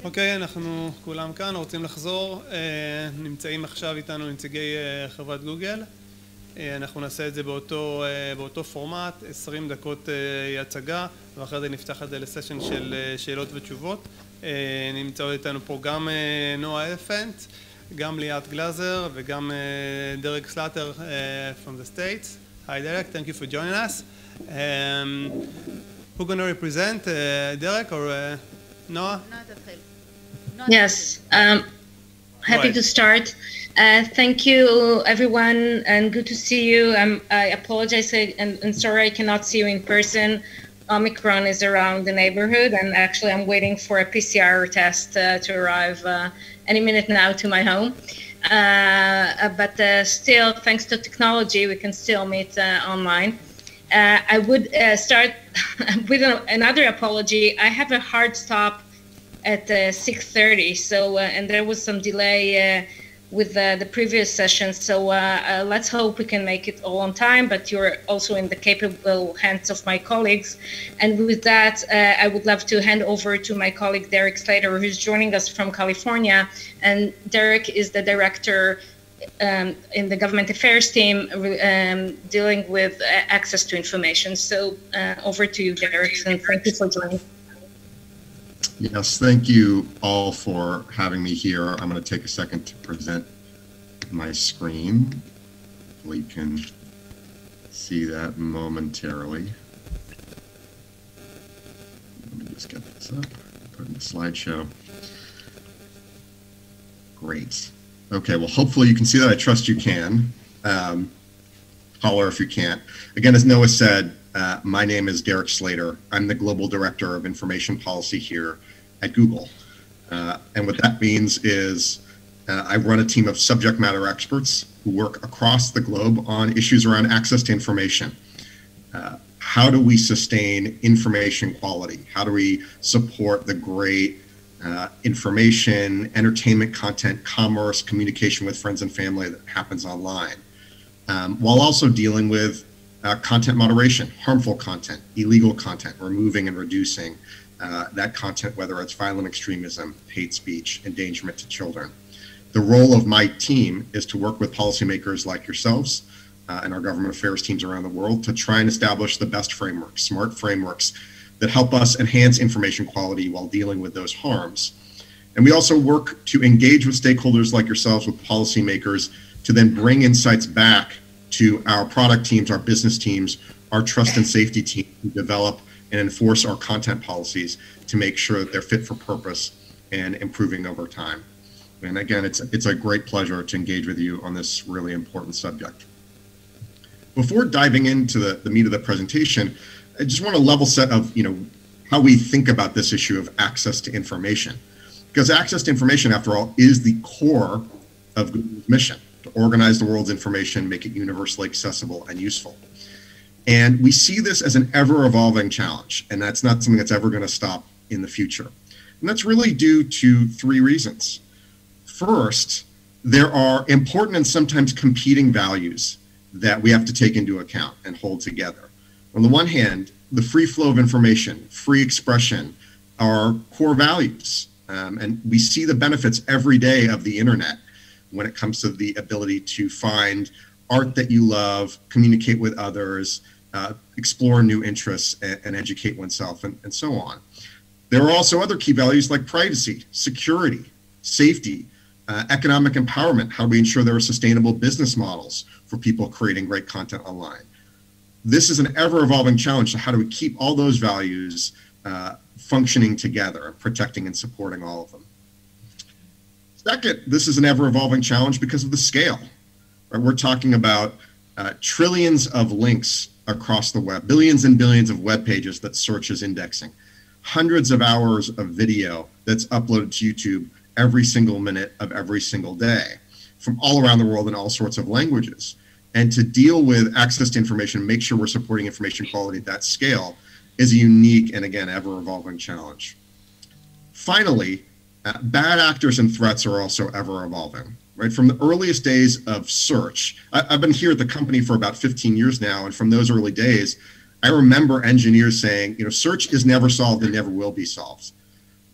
אוקיי, אנחנו כולם כאן, רוצים לחזור. נמצאים עכשיו איתנו נציגי חברת גוגל. אנחנו נעשה את זה באותו פורמט, 20 דקות הצגה, ואחרי זה נפתח את זה לסשן של שאלות ותשובות. נמצא איתנו פה גם נועה אלפנט, גם ליאת גלזר וגם דרק סלאטר from the States. Hi Derek, thank you for joining us. Who going to represent, Derek or Noah? Yes, happy to start. Thank you everyone and good to see you. I apologize and sorry I cannot see you in person. Omicron is around the neighborhood and actually I'm waiting for a PCR test to arrive any minute now to my home. But still, thanks to technology, we can still meet online. I would start with another apology. I have a hard stop at 6:30, so and there was some delay with the previous session, so let's hope we can make it all on time, but you're also in the capable hands of my colleagues. And with that, I would love to hand over to my colleague Derek Slater, who's joining us from California. And Derek is the director in the government affairs team dealing with access to information. So over to you, Derek, and thank you for joining. Yes, thank you all for having me here. I'm going to take a second to present my screen. We can see that momentarily. Let me just get this up, put it in the slideshow. Great. Okay, well, hopefully you can see that. I trust you can. Holler if you can't. Again, as Noah said, my name is Derek Slater. I'm the Global Director of Information Policy here at Google. And what that means is I run a team of subject matter experts who work across the globe on issues around access to information. How do we sustain information quality? How do we support the great information, entertainment content, commerce, communication with friends and family that happens online, while also dealing with content moderation, harmful content, illegal content, removing and reducing that content, whether it's violent extremism, hate speech, endangerment to children. The role of my team is to work with policymakers like yourselves and our government affairs teams around the world to try and establish the best frameworks, smart frameworks that help us enhance information quality while dealing with those harms. And we also work to engage with stakeholders like yourselves, with policymakers, to then bring insights back to our product teams, our business teams, our trust and safety team to develop and enforce our content policies to make sure that they're fit for purpose and improving over time. And again, it's a great pleasure to engage with you on this really important subject. Before diving into the meat of the presentation, I just want to level set of how we think about this issue of access to information. Because access to information, after all, is the core of Google's mission, to organize the world's information, make it universally accessible and useful. And we see this as an ever-evolving challenge, and that's not something that's ever going to stop in the future. And that's really due to three reasons. First, there are important and sometimes competing values that we have to take into account and hold together. On the one hand, the free flow of information, free expression are core values. And we see the benefits every day of the internet when it comes to the ability to find art that you love, communicate with others, explore new interests, and educate oneself, and so on. There are also other key values like privacy, security, safety, economic empowerment. How do we ensure there are sustainable business models for people creating great content online? This is an ever-evolving challenge. So how do we keep all those values functioning together, protecting and supporting all of them? Second, this is an ever-evolving challenge because of the scale. Right? We're talking about trillions of links across the web, billions and billions of web pages that search is indexing, hundreds of hours of video that's uploaded to YouTube every single minute of every single day from all around the world in all sorts of languages. And to deal with access to information, make sure we're supporting information quality at that scale is a unique and, again, ever-evolving challenge. Finally, Bad actors and threats are also ever evolving, right? From the earliest days of search, I've been here at the company for about 15 years now, and from those early days, I remember engineers saying, search is never solved and never will be solved.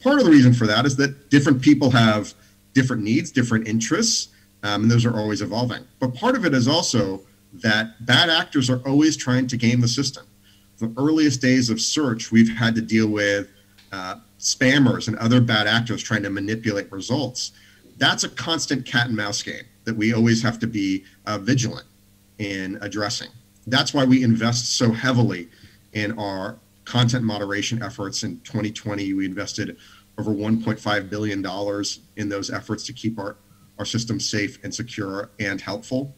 Part of the reason for that is that different people have different needs, different interests, and those are always evolving. But part of it is also that bad actors are always trying to game the system. From the earliest days of search, we've had to deal with spammers and other bad actors trying to manipulate results. That's a constant cat and mouse game that we always have to be vigilant in addressing. That's why we invest so heavily in our content moderation efforts. In 2020, we invested over $1.5 billion in those efforts to keep our system safe and secure and helpful.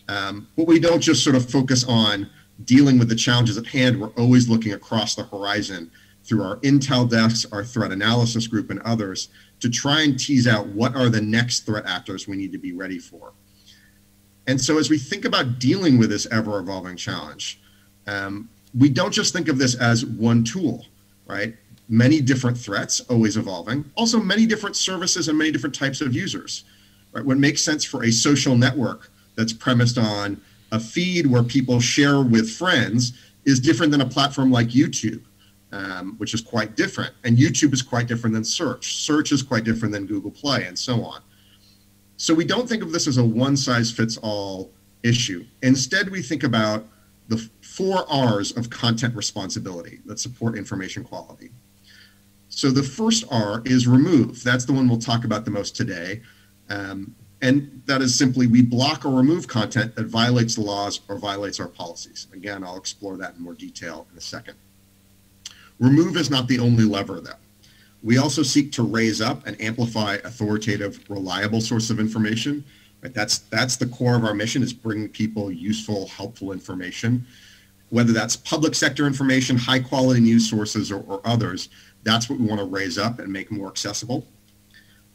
But we don't just sort of focus on dealing with the challenges at hand. We're always looking across the horizon through our intel desks, our threat analysis group, and others to try and tease out what are the next threat actors we need to be ready for. And so as we think about dealing with this ever-evolving challenge, we don't just think of this as one tool, right? Many different threats, always evolving. Also many different services and many different types of users, right? What makes sense for a social network that's premised on a feed where people share with friends is different than a platform like YouTube, which is quite different. And YouTube is quite different than search. Search is quite different than Google Play, and so on. So we don't think of this as a one-size-fits-all issue. Instead, we think about the 4 R's of content responsibility that support information quality. So the first R is remove. That's the one we'll talk about the most today. And that is simply we block or remove content that violates the laws or violates our policies. Again, I'll explore that in more detail in a second. Remove is not the only lever, though. We also seek to raise up and amplify authoritative, reliable sources of information. Right? That's the core of our mission, is bringing people useful, helpful information. Whether that's public sector information, high quality news sources, or others, that's what we want to raise up and make more accessible.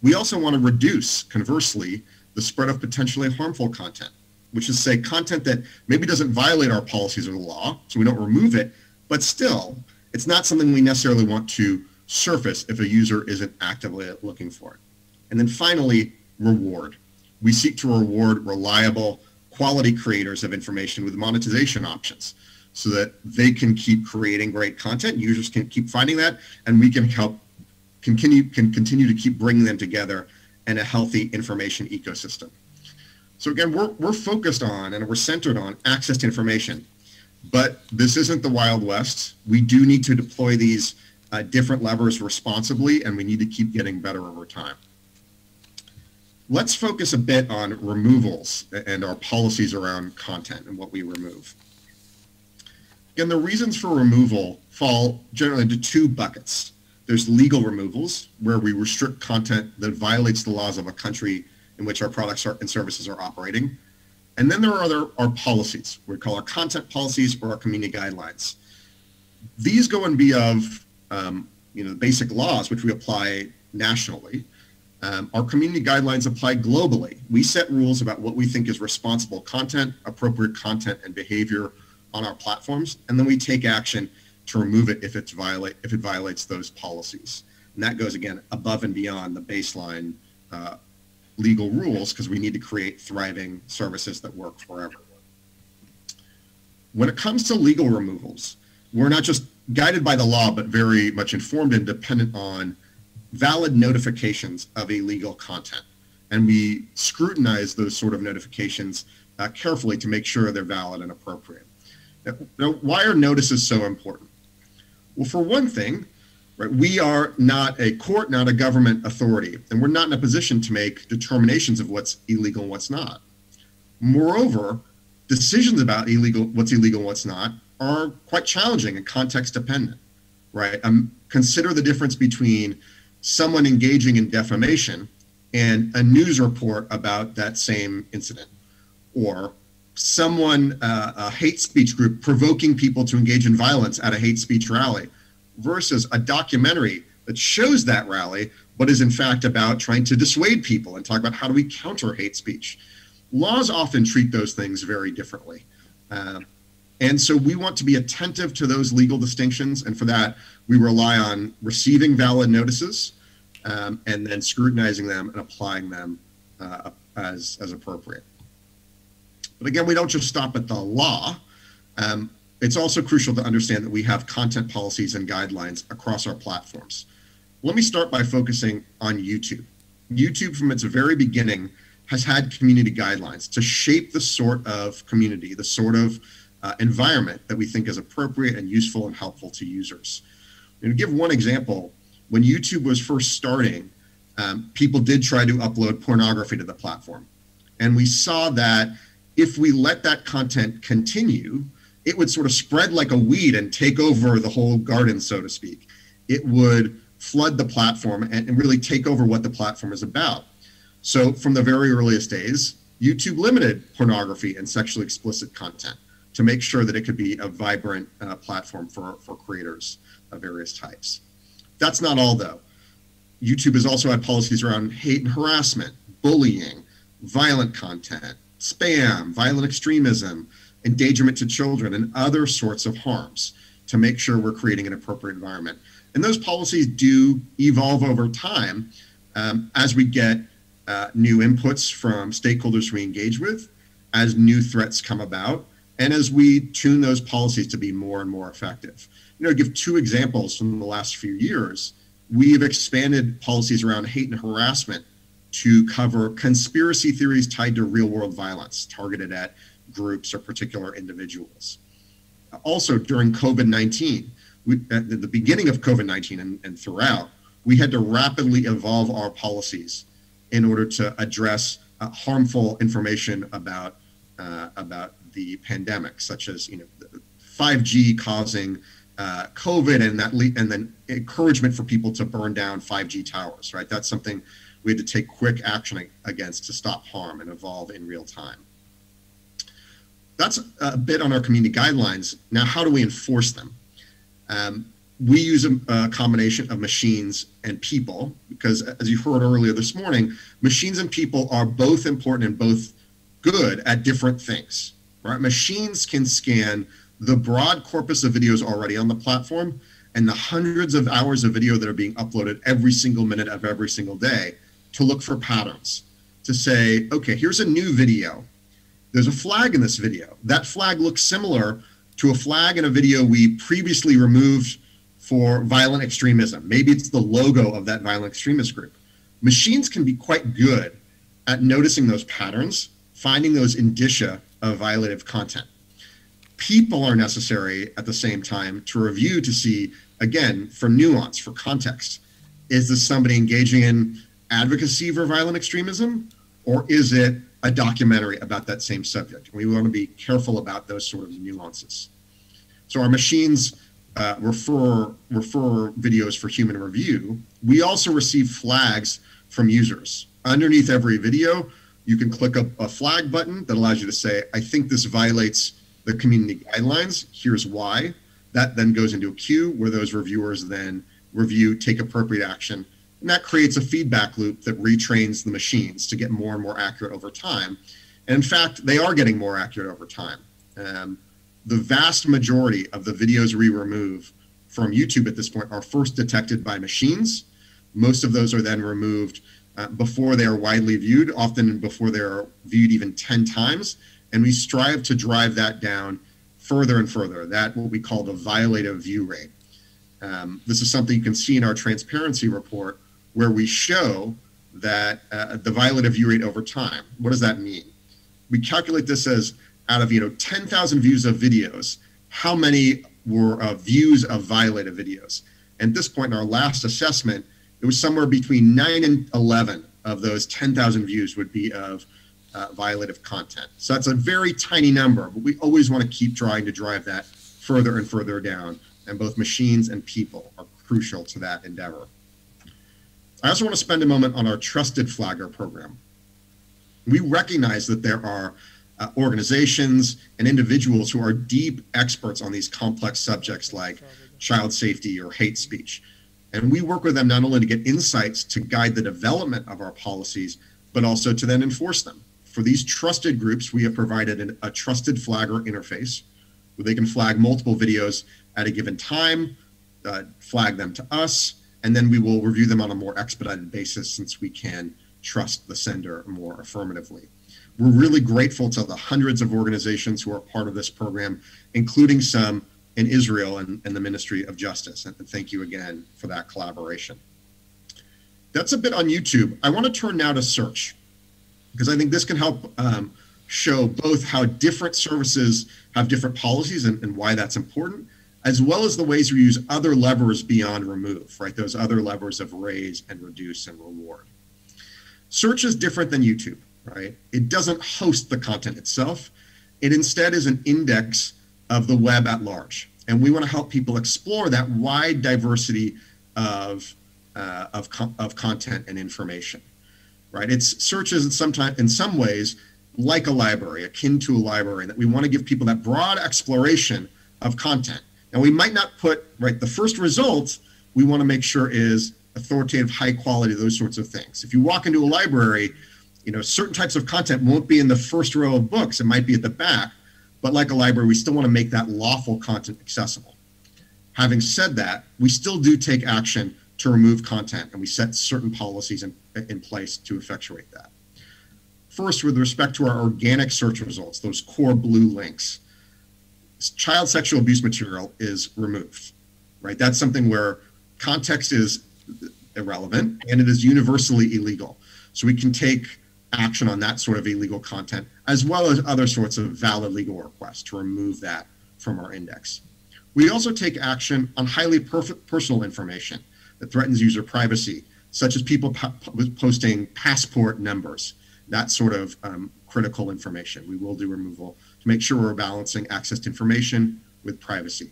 We also want to reduce, conversely, the spread of potentially harmful content, which is, say, content that maybe doesn't violate our policies or the law, so we don't remove it, but still, it's not something we necessarily want to surface if a user isn't actively looking for it. And then finally, reward. We seek to reward reliable, quality creators of information with monetization options so that they can keep creating great content, users can keep finding that, and we can help continue to keep bringing them together in a healthy information ecosystem. So again, we're focused on and we're centered on access to information, but this isn't the Wild West. We do need to deploy these different levers responsibly, and we need to keep getting better over time. Let's focus a bit on removals and our policies around content and what we remove. Again, the reasons for removal fall generally into 2 buckets. There's legal removals, where we restrict content that violates the laws of a country in which our products and services are operating. And then there are our policies. We call our content policies or our community guidelines. These go and be of basic laws, which we apply nationally. Our community guidelines apply globally. We set rules about what we think is responsible content, appropriate content, and behavior on our platforms, and then we take action to remove it if it violates those policies. And that goes, again, above and beyond the baseline legal rules, because we need to create thriving services that work for everyone. When it comes to legal removals, we're not just guided by the law, but very much informed and dependent on valid notifications of illegal content. And we scrutinize those sort of notifications carefully to make sure they're valid and appropriate. Now, why are notices so important? Well, for one thing, right, we are not a court, not a government authority, and we're not in a position to make determinations of what's illegal and what's not. Moreover, decisions about what's illegal and what's not are quite challenging and context dependent, right? Consider the difference between someone engaging in defamation and a news report about that same incident, or someone, a hate speech group provoking people to engage in violence at a hate speech rally versus a documentary that shows that rally, but is in fact about trying to dissuade people and talk about how do we counter hate speech. Laws often treat those things very differently. And so we want to be attentive to those legal distinctions. And for that, we rely on receiving valid notices, and then scrutinizing them and applying them as appropriate. But again, we don't just stop at the law. It's also crucial to understand that we have content policies and guidelines across our platforms. Let me start by focusing on YouTube. YouTube, from its very beginning, has had community guidelines to shape the sort of community, the sort of environment that we think is appropriate and useful and helpful to users. And to give one example, when YouTube was first starting, people did try to upload pornography to the platform. And we saw that if we let that content continue, it would sort of spread like a weed and take over the whole garden, so to speak. It would flood the platform and really take over what the platform is about. So from the very earliest days, YouTube limited pornography and sexually explicit content to make sure that it could be a vibrant platform for creators of various types. That's not all, though. YouTube has also had policies around hate and harassment, bullying, violent content, spam, violent extremism, endangerment to children, and other sorts of harms to make sure we're creating an appropriate environment. And those policies do evolve over time as we get new inputs from stakeholders we engage with, as new threats come about, and as we tune those policies to be more and more effective. You know, to give two examples from the last few years, we've expanded policies around hate and harassment to cover conspiracy theories tied to real-world violence targeted at groups or particular individuals. Also, during COVID-19, at the beginning of COVID-19 and throughout, we had to rapidly evolve our policies in order to address harmful information about the pandemic, such as 5G causing COVID, and then encouragement for people to burn down 5G towers. Right, that's something we had to take quick action against to stop harm and evolve in real time. That's a bit on our community guidelines. Now, how do we enforce them? We use a combination of machines and people, because as you heard earlier this morning, machines and people are both important and both good at different things, right? Machines can scan the broad corpus of videos already on the platform and the hundreds of hours of video that are being uploaded every single minute of every single day to look for patterns, to say, okay, here's a new video. There's a flag in this video. That flag looks similar to a flag in a video we previously removed for violent extremism. Maybe it's the logo of that violent extremist group. Machines can be quite good at noticing those patterns, finding those indicia of violative content. People are necessary at the same time to review to see, again, for nuance, for context. Is this somebody engaging in advocacy for violent extremism, or is it a documentary about that same subject? We want to be careful about those sort of nuances. So our machines refer videos for human review. We also receive flags from users. Underneath every video, you can click a flag button that allows you to say, I think this violates the community guidelines. Here's why. That then goes into a queue where those reviewers then review, take appropriate action. And that creates a feedback loop that retrains the machines to get more and more accurate over time. And in fact, they are getting more accurate over time. The vast majority of the videos we remove from YouTube at this point are first detected by machines. Most of those are then removed before they are widely viewed, often before they are viewed even 10 times. And we strive to drive that down further and further, that what we call the violative view rate. This is something you can see in our transparency report, where we show that the violative view rate over time. What does that mean? We calculate this as out of 10,000 views of videos, how many were views of violative videos? And at this point in our last assessment, it was somewhere between 9 and 11 of those 10,000 views would be of violative content. So that's a very tiny number, but we always want to keep trying to drive that further and further down. And both machines and people are crucial to that endeavor. I also want to spend a moment on our Trusted Flagger program. We recognize that there are organizations and individuals who are deep experts on these complex subjects like child safety or hate speech. And we work with them not only to get insights to guide the development of our policies, but also to then enforce them. For these trusted groups, we have provided a Trusted Flagger interface where they can flag multiple videos at a given time, flag them to us, and then we will review them on a more expedited basis since we can trust the sender more affirmatively. We're really grateful to the hundreds of organizations who are part of this program, including some in Israel and the Ministry of Justice. And thank you again for that collaboration. That's a bit on YouTube. I want to turn now to search, because I think this can help show both how different services have different policies and why that's important, as well as the ways we use other levers beyond remove, right? Those other levers of raise and reduce and reward. Search is different than YouTube, right? It doesn't host the content itself. It instead is an index of the web at large. And we want to help people explore that wide diversity of content and information, right? It's searches in some ways like a library, akin to a library, that we want to give people that broad exploration of content. And we might not put, right, the first result we want to make sure is authoritative, high quality, those sorts of things. If you walk into a library, you know, certain types of content won't be in the first row of books. It might be at the back, but like a library, we still want to make that lawful content accessible. Having said that, we still do take action to remove content, and we set certain policies in place to effectuate that. First, with respect to our organic search results, those core blue links, child sexual abuse material is removed, right? That's something where context is irrelevant and it is universally illegal. So we can take action on that sort of illegal content, as well as other sorts of valid legal requests to remove that from our index. We also take action on highly personal information that threatens user privacy, such as people posting passport numbers, that sort of critical information. We will do removal to make sure we're balancing access to information with privacy.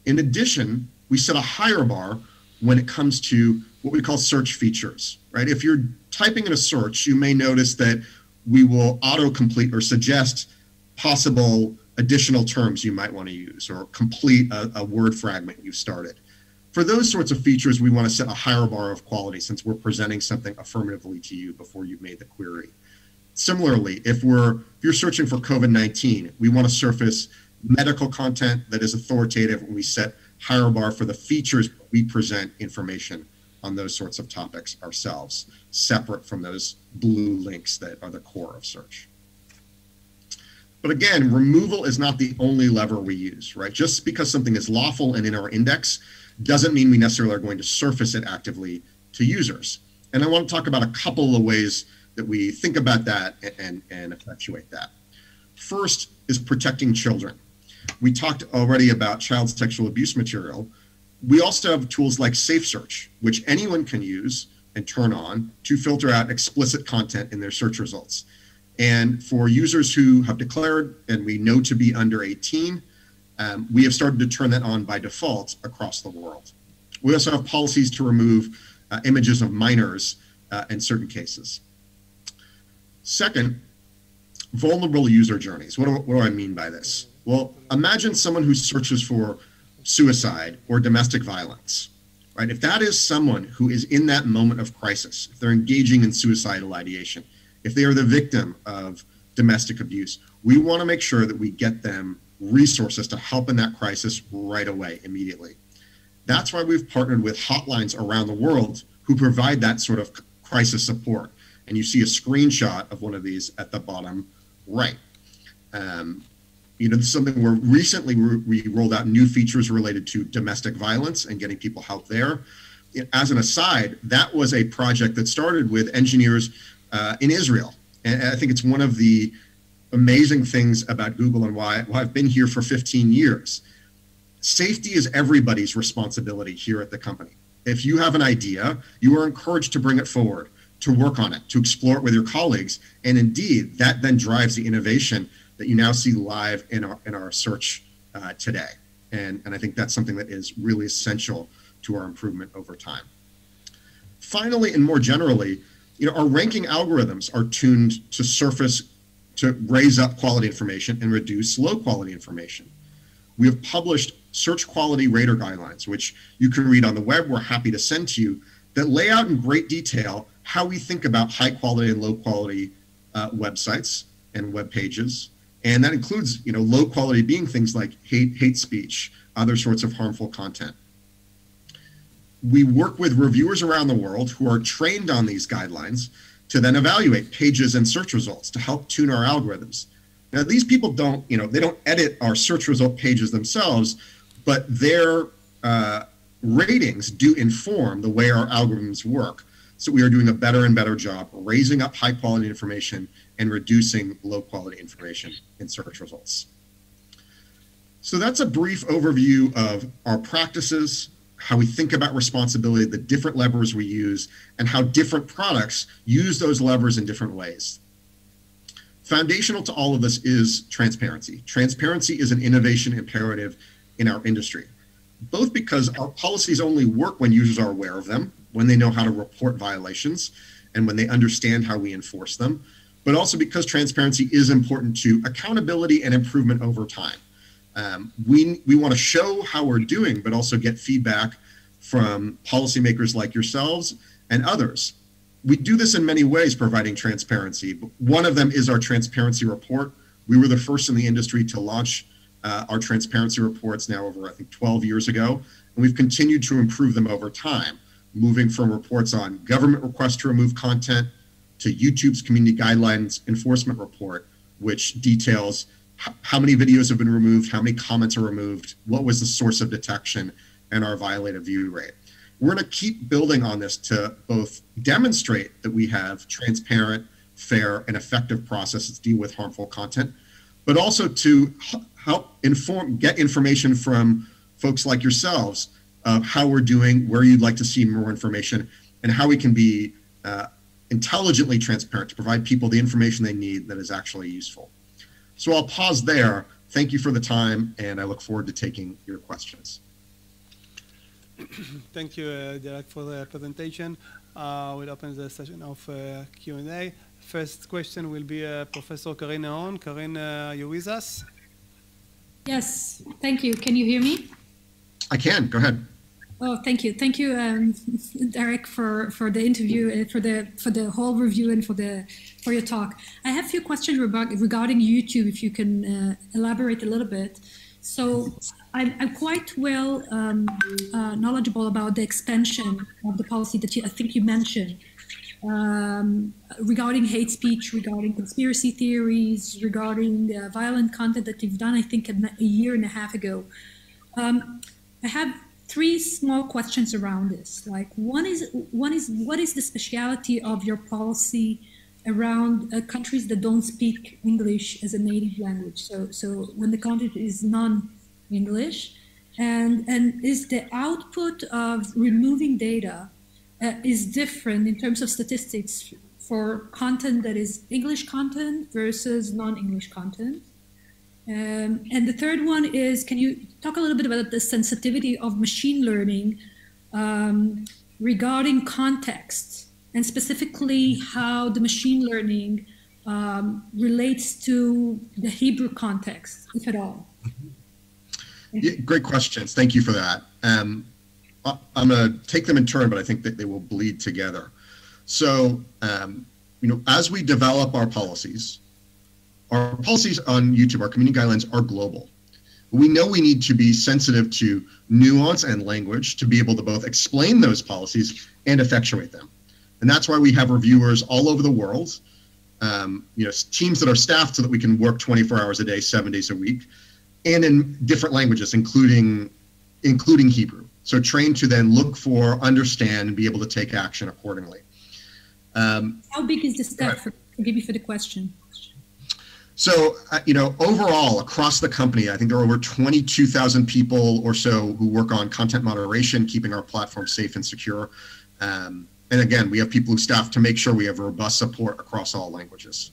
In addition, we set a higher bar when it comes to what we call search features, right? If you're typing in a search, you may notice that we will autocomplete or suggest possible additional terms you might want to use, or complete a word fragment you've started. For those sorts of features, we want to set a higher bar of quality since we're presenting something affirmatively to you before you've made the query. Similarly, if you're searching for COVID-19, we want to surface medical content that is authoritative, and we set higher bar for the features we present information on those sorts of topics ourselves, separate from those blue links that are the core of search. But again, removal is not the only lever we use, right? Just because something is lawful and in our index doesn't mean we necessarily are going to surface it actively to users. And I want to talk about a couple of ways that we think about that and effectuate that. First is protecting children. We talked already about child sexual abuse material. We also have tools like Safe Search, which anyone can use and turn on to filter out explicit content in their search results. And for users who have declared and we know to be under 18, we have started to turn that on by default across the world. We also have policies to remove images of minors in certain cases. Second, vulnerable user journeys. What do I mean by this? Well, imagine someone who searches for suicide or domestic violence, right? If that is someone who is in that moment of crisis, if they're engaging in suicidal ideation, if they are the victim of domestic abuse, we want to make sure that we get them resources to help in that crisis right away, immediately. That's why we've partnered with hotlines around the world who provide that sort of crisis support. And you see a screenshot of one of these at the bottom right. You know, this is something where recently we rolled out new features related to domestic violence and getting people help there. As an aside, that was a project that started with engineers in Israel. And I think it's one of the amazing things about Google and why I've been here for 15 years. Safety is everybody's responsibility here at the company. If you have an idea, you are encouraged to bring it forward, to work on it, to explore it with your colleagues. And indeed, that then drives the innovation that you now see live in our search today. And I think that's something that is really essential to our improvement over time. Finally, and more generally, you know, our ranking algorithms are tuned to surface, to raise up quality information and reduce low quality information. We have published search quality rater guidelines, which you can read on the web. We're happy to send to you, that lay out in great detail how we think about high quality and low quality websites and web pages. And that includes, you know, low quality being things like hate speech, other sorts of harmful content. we work with reviewers around the world who are trained on these guidelines to then evaluate pages and search results to help tune our algorithms. Now, these people don't, they don't edit our search result pages themselves, but their ratings do inform the way our algorithms work. So we are doing a better and better job raising up high quality information and reducing low quality information in search results. So that's a brief overview of our practices, how we think about responsibility, the different levers we use, and how different products use those levers in different ways. Foundational to all of this is transparency. Transparency is an innovation imperative in our industry, both because our policies only work when users are aware of them, when they know how to report violations, and when they understand how we enforce them, but also because transparency is important to accountability and improvement over time. We want to show how we're doing, but also get feedback from policymakers like yourselves and others. We do this in many ways, providing transparency. One of them is our transparency report. We were the first in the industry to launch our transparency reports now over, I think, 12 years ago. And we've continued to improve them over time, moving from reports on government requests to remove content to YouTube's community guidelines enforcement report, which details how many videos have been removed, how many comments are removed, what was the source of detection, and our violated view rate. We're going to keep building on this to both demonstrate that we have transparent, fair, and effective processes to deal with harmful content, but also to help get information from folks like yourselves of how we're doing, where you'd like to see more information, and how we can be intelligently transparent to provide people the information they need that is actually useful. So I'll pause there. Thank you for the time, and I look forward to taking your questions. Thank you, Derek, for the presentation. We'll open the session of Q&A. First question will be Professor Karin Neon. Karin, are you with us? Yes, thank you. Can you hear me? I can. Go ahead. Oh, thank you. Thank you, Derek, for the interview, for the whole review, and for your talk. I have a few questions regarding YouTube, if you can elaborate a little bit. So I'm quite well knowledgeable about the expansion of the policy that I think you mentioned regarding hate speech, regarding conspiracy theories, regarding violent content that you've done, I think, a year and a half ago. I have three small questions around this. Like, one is what is the speciality of your policy around countries that don't speak English as a native language? So when the content is non-English, and is the output of removing data is different in terms of statistics for content that is English content versus non-English content? And the third one is, can you talk a little bit about the sensitivity of machine learning regarding context, and specifically how the machine learning relates to the Hebrew context, if at all? Yeah, great questions. Thank you for that. I'm going to take them in turn, but I think that they will bleed together. So, as we develop our policies on YouTube, our community guidelines are global. We know we need to be sensitive to nuance and language to be able to both explain those policies and effectuate them. And that's why we have reviewers all over the world, teams that are staffed so that we can work 24 hours a day, 7 days a week, and in different languages, including Hebrew. So trained to then look for, understand, and be able to take action accordingly. How big is the staff? Forgive me for the question. So, overall, across the company, I think there are over 22,000 people or so who work on content moderation, keeping our platform safe and secure. And again, we have people who staff to make sure we have robust support across all languages.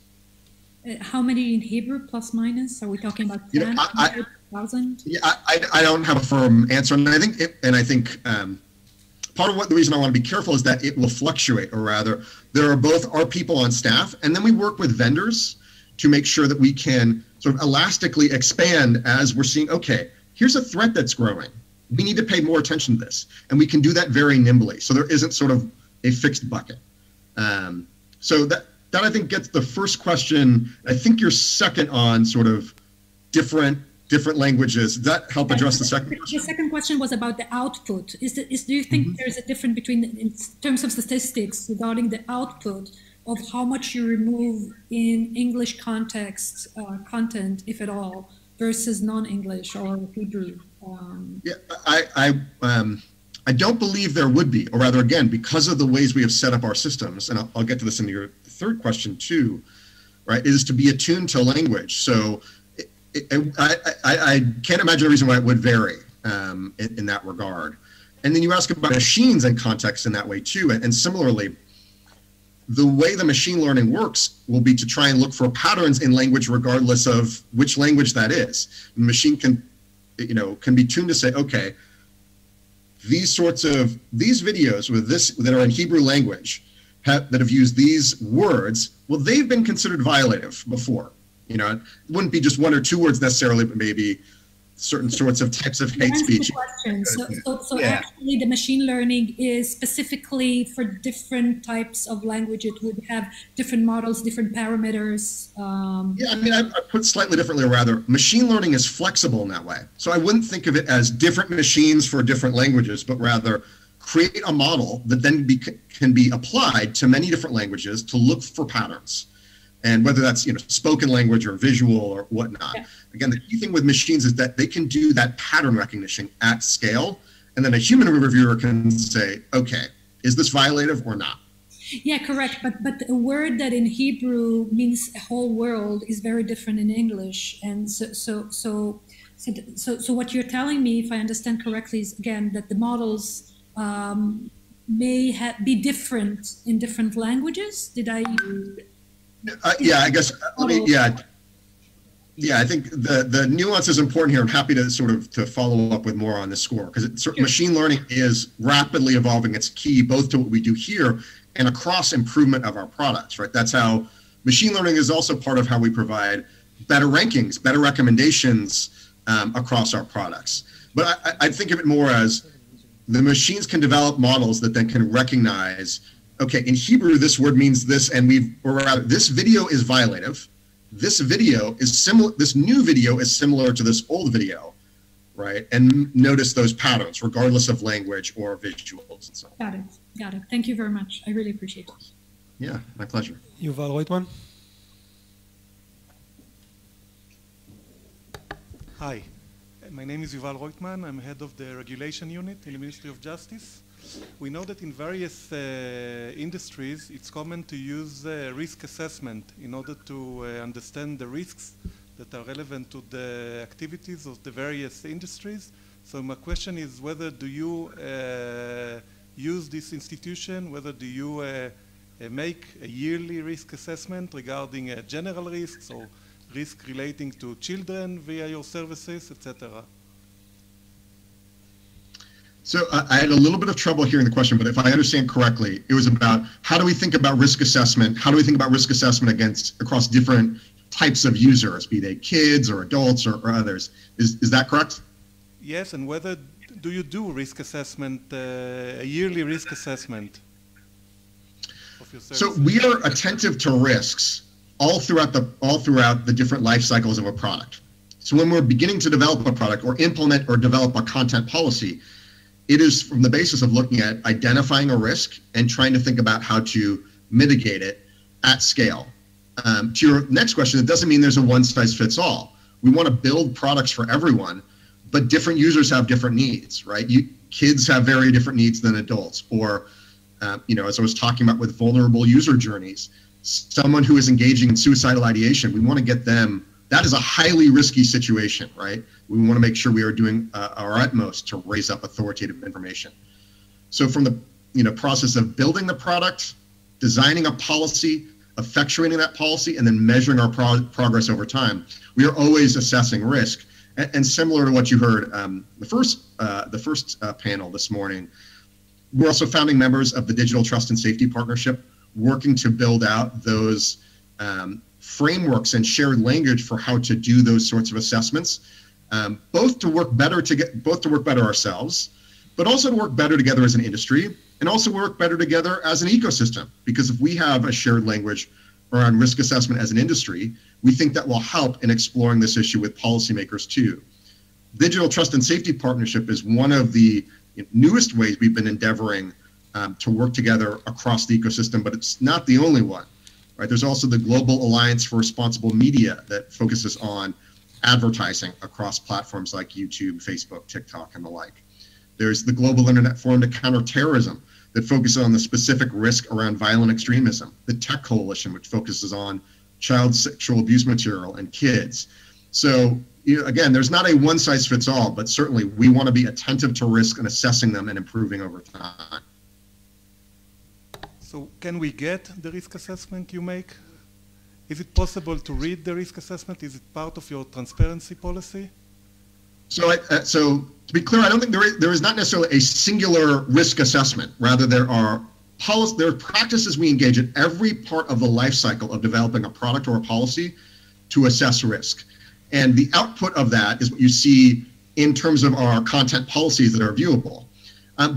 How many in Hebrew, plus minus? Are we talking about 10, 100,000? Yeah, I don't have a firm answer, and I think part of the reason I want to be careful is that it will fluctuate, or rather, there are both our people on staff, and then we work with vendors to make sure that we can sort of elastically expand as we're seeing, okay, here's a threat that's growing. We need to pay more attention to this. And we can do that very nimbly. So there isn't sort of a fixed bucket. So that I think gets the first question. I think you're second on sort of different different languages. Does that help address the second question? The second question was about the output. Do you think there's a difference between, in terms of statistics, regarding the output of how much you remove in English context content, if at all, versus non-English or Hebrew? Yeah, I don't believe there would be, or rather, again, because of the ways we have set up our systems, and I'll get to this in your third question too, right, is to be attuned to language. So I can't imagine a reason why it would vary in that regard. And then you ask about machines and context in that way too. And similarly, the way the machine learning works will be to try and look for patterns in language regardless of which language that is. The machine can be tuned to say, okay, these videos with this that are in Hebrew language that have used these words, well, they've been considered violative before. It wouldn't be just one or two words necessarily, but maybe certain sorts of types of hate speech. So actually the machine learning is specifically for different types of language. It would have different models, different parameters. Yeah, I mean, I put slightly differently, rather, machine learning is flexible in that way. So I wouldn't think of it as different machines for different languages, but rather create a model that then can be applied to many different languages to look for patterns. And whether that's spoken language or visual or whatnot. Yeah. Again, the key thing with machines is that they can do that pattern recognition at scale, and then a human reviewer can say, okay, is this violative or not? Yeah, correct. But a word that in Hebrew means a whole world is very different in English. And so what you're telling me, if I understand correctly, is again that the models may be different in different languages. Did I? Yeah, I guess. Yeah, I think the nuance is important here. I'm happy to to follow up with more on this score, because machine learning is rapidly evolving. It's key both to what we do here and across improvement of our products, right? That's how machine learning is also part of how we provide better rankings, better recommendations across our products. But I think of it more as the machines can develop models that then can recognize, okay, in Hebrew, this word means this, and this video is violative. This video is similar, this new video is similar to this old video, right? And notice those patterns, regardless of language or visuals and so on. Got it. Thank you very much. I really appreciate it. Yeah, my pleasure. Yuval Roitman. Hi, my name is Yuval Roitman. I'm head of the regulation unit in the Ministry of Justice. We know that in various industries, it's common to use risk assessment in order to understand the risks that are relevant to the activities of the various industries. So my question is, whether do you use this institution, whether do you make a yearly risk assessment regarding general risks or risk relating to children via your services, etc.? So I had a little bit of trouble hearing the question, but if I understand correctly, it was about how do we think about risk assessment? How do we think about risk assessment across different types of users, be they kids or adults or others? Is that correct? Yes, and whether do you do risk assessment, a yearly risk assessment of your services? So we are attentive to risks all throughout the different life cycles of a product. So when we're beginning to develop a product or implement or develop a content policy, it is from the basis of looking at identifying a risk and trying to think about how to mitigate it at scale. To your next question, it doesn't mean there's a one-size-fits-all. We want to build products for everyone, but different users have different needs, right? Kids have very different needs than adults, or as I was talking about with vulnerable user journeys, someone who is engaging in suicidal ideation, we want to get them. That is a highly risky situation, right? We want to make sure we are doing our utmost to raise up authoritative information. So from the process of building the product, designing a policy, effectuating that policy, and then measuring our progress over time, we are always assessing risk. And similar to what you heard the first panel this morning, we're also founding members of the Digital Trust and Safety Partnership, working to build out those frameworks and shared language for how to do those sorts of assessments, both to work better ourselves, but also to work better together as an industry, and also work better together as an ecosystem. Because if we have a shared language around risk assessment as an industry, we think that will help in exploring this issue with policymakers too. Digital Trust and Safety Partnership is one of the newest ways we've been endeavoring to work together across the ecosystem, but it's not the only one, right? There's also the Global Alliance for Responsible Media that focuses on advertising across platforms like YouTube, Facebook, TikTok, and the like. There's the Global Internet Forum to Counter Terrorism that focuses on the specific risk around violent extremism. The Tech Coalition, which focuses on child sexual abuse material and kids. So again, there's not a one-size-fits-all, but certainly we want to be attentive to risk and assessing them and improving over time. So can we get the risk assessment you make? Is it possible to read the risk assessment? Is it part of your transparency policy? So, so to be clear, I don't think there is not necessarily a singular risk assessment. Rather, there are practices we engage in every part of the life cycle of developing a product or a policy to assess risk. And the output of that is what you see in terms of our content policies that are viewable.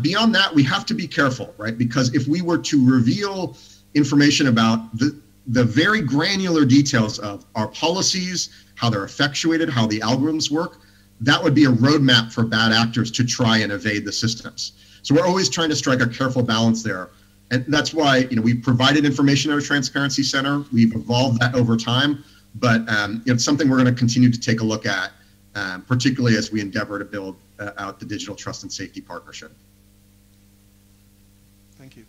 Beyond that, we have to be careful, right? Because if we were to reveal information about the very granular details of our policies, how they're effectuated, how the algorithms work, that would be a roadmap for bad actors to try and evade the systems. So we're always trying to strike a careful balance there. And that's why we've provided information at our Transparency Center. We've evolved that over time, but it's something we're going to continue to take a look at, particularly as we endeavor to build out the Digital Trust and Safety Partnership. Thank you.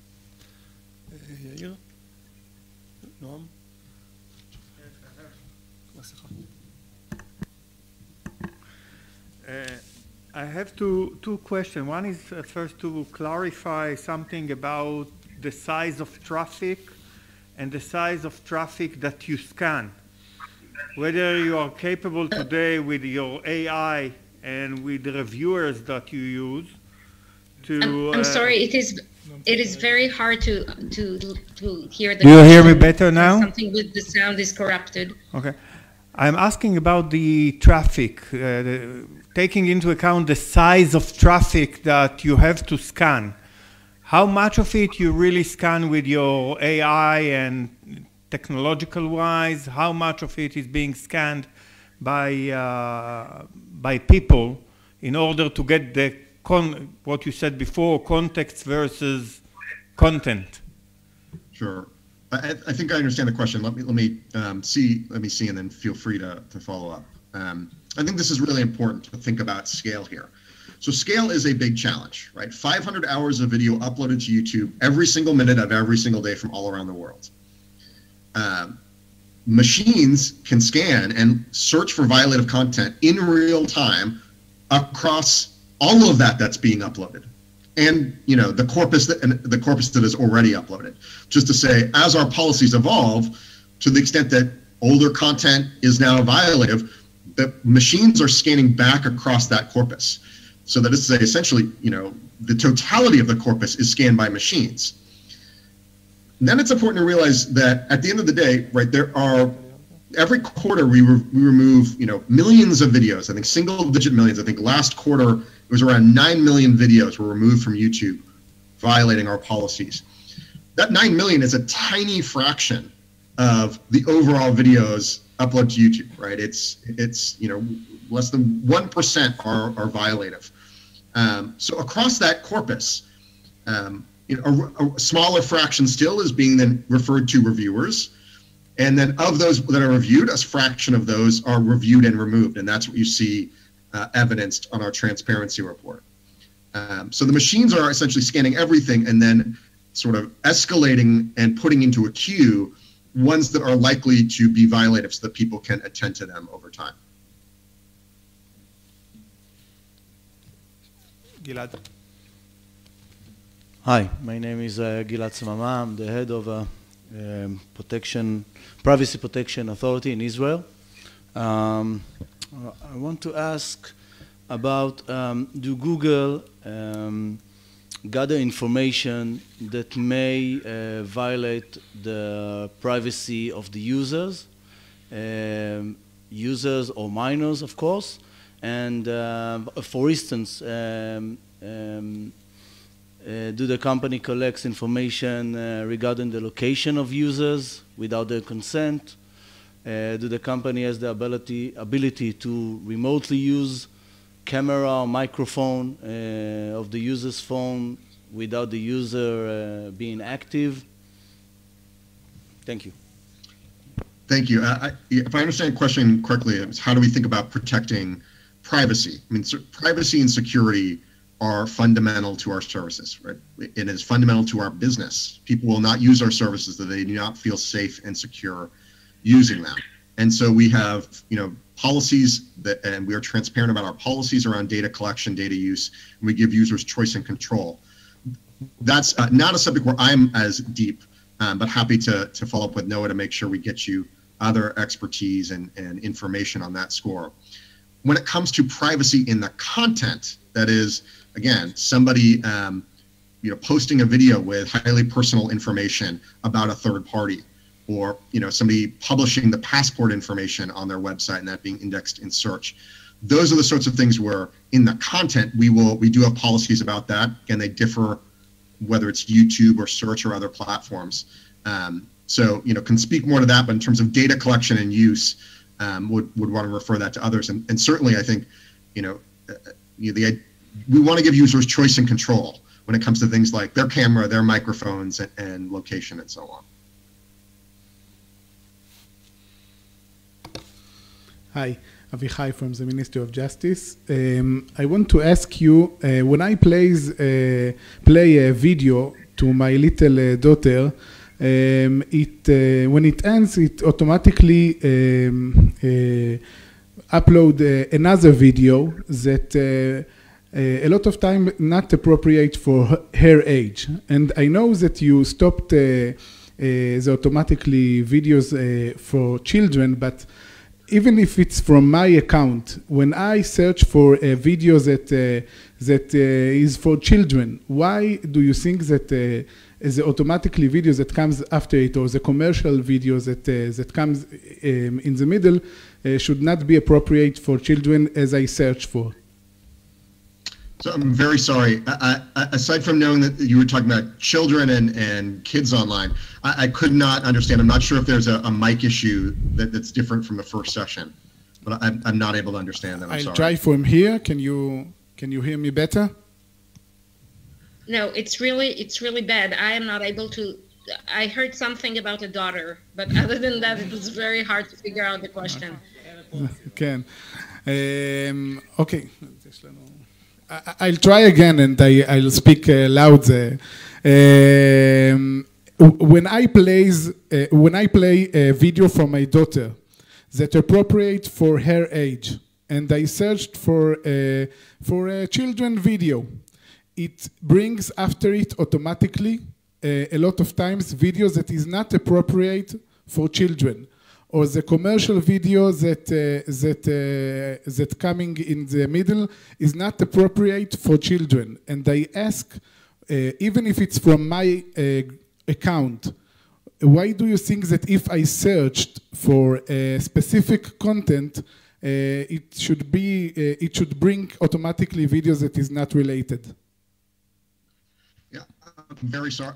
I have two questions. One is first to clarify something about the size of traffic and the size of traffic that you scan. Whether you are capable today with your AI and with the reviewers that you use to... I'm sorry, it is very hard to hear the... Do you hear me better now? Something with the sound is corrupted. Okay. I'm asking about the traffic, taking into account the size of traffic that you have to scan. How much of it you really scan with your AI and technological wise? How much of it is being scanned by people in order to get the what you said before, context versus content? Sure. I think I understand the question. Let me see, and then feel free to follow up. I think this is really important to think about scale here. So scale is a big challenge, right? 500 hours of video uploaded to YouTube every single minute of every single day from all around the world. Machines can scan and search for violative content in real time across all of that's being uploaded. And the corpus that is already uploaded. Just to say, as our policies evolve, to the extent that older content is now violative, the machines are scanning back across that corpus. So that is essentially, the totality of the corpus is scanned by machines. And then it's important to realize that at the end of the day, right, every quarter we remove, millions of videos. I think single-digit millions. I think last quarter it was around 9 million videos were removed from YouTube, violating our policies. That 9 million is a tiny fraction of the overall videos uploaded to YouTube, right? It's less than 1% are violative. So across that corpus, a smaller fraction still is being then referred to reviewers. And then of those that are reviewed, a fraction of those are reviewed and removed. And that's what you see evidenced on our transparency report. So the machines are essentially scanning everything and then sort of escalating and putting into a queue ones that are likely to be violative so that people can attend to them over time. Gilad. Hi, my name is Gilad Samama. I'm the head of Privacy Protection Authority in Israel. I want to ask about do Google gather information that may violate the privacy of the users or minors, of course, and for instance, Do the company collects information regarding the location of users without their consent? Do the company has the ability to remotely use camera or microphone of the user's phone without the user being active? Thank you. Thank you. If I understand the question correctly, it's how do we think about protecting privacy? I mean, privacy and security are fundamental to our services, right? It is fundamental to our business. People will not use our services if they do not feel safe and secure using them. And so we have, policies that, and we are transparent about our policies around data collection, data use, and we give users choice and control. That's not a subject where I'm as deep, but happy to follow up with Noah to make sure we get you other expertise and information on that score. When it comes to privacy in the content, that is, again, somebody posting a video with highly personal information about a third party, or somebody publishing the passport information on their website and that being indexed in search. Those are the sorts of things where in the content we do have policies about that. Again, they differ whether it's YouTube or search or other platforms. So can speak more to that, but in terms of data collection and use, would want to refer that to others. And certainly I think we want to give users choice and control when it comes to things like their camera, their microphones, and location and so on. Hi, Avichai from the Ministry of Justice. I want to ask you, when I play a video to my little daughter, when it ends, it automatically upload another video that a lot of time not appropriate for her age. And I know that you stopped the automatically videos for children, but even if it's from my account, when I search for a video that is for children, why do you think that the automatically video that comes after it, or the commercial video that comes in the middle, should not be appropriate for children as I search for? So I'm very sorry. Aside from knowing that you were talking about children and kids online, I could not understand. I'm not sure if there's a mic issue that's different from the first session, but I'm not able to understand that. I'm sorry. I'll try from here. Can you hear me better? No, it's really bad. I am not able to. I heard something about a daughter, but other than that, it was very hard to figure out the question. Okay. Okay. I'll try again, and I'll speak loud. When I play a video from my daughter that's appropriate for her age, and I searched for a children video, it brings after it automatically a lot of times videos that is not appropriate for children, or the commercial video that coming in the middle is not appropriate for children. And I ask, even if it's from my account, why do you think that if I searched for specific content, it should bring automatically videos that is not related? I'm very sorry.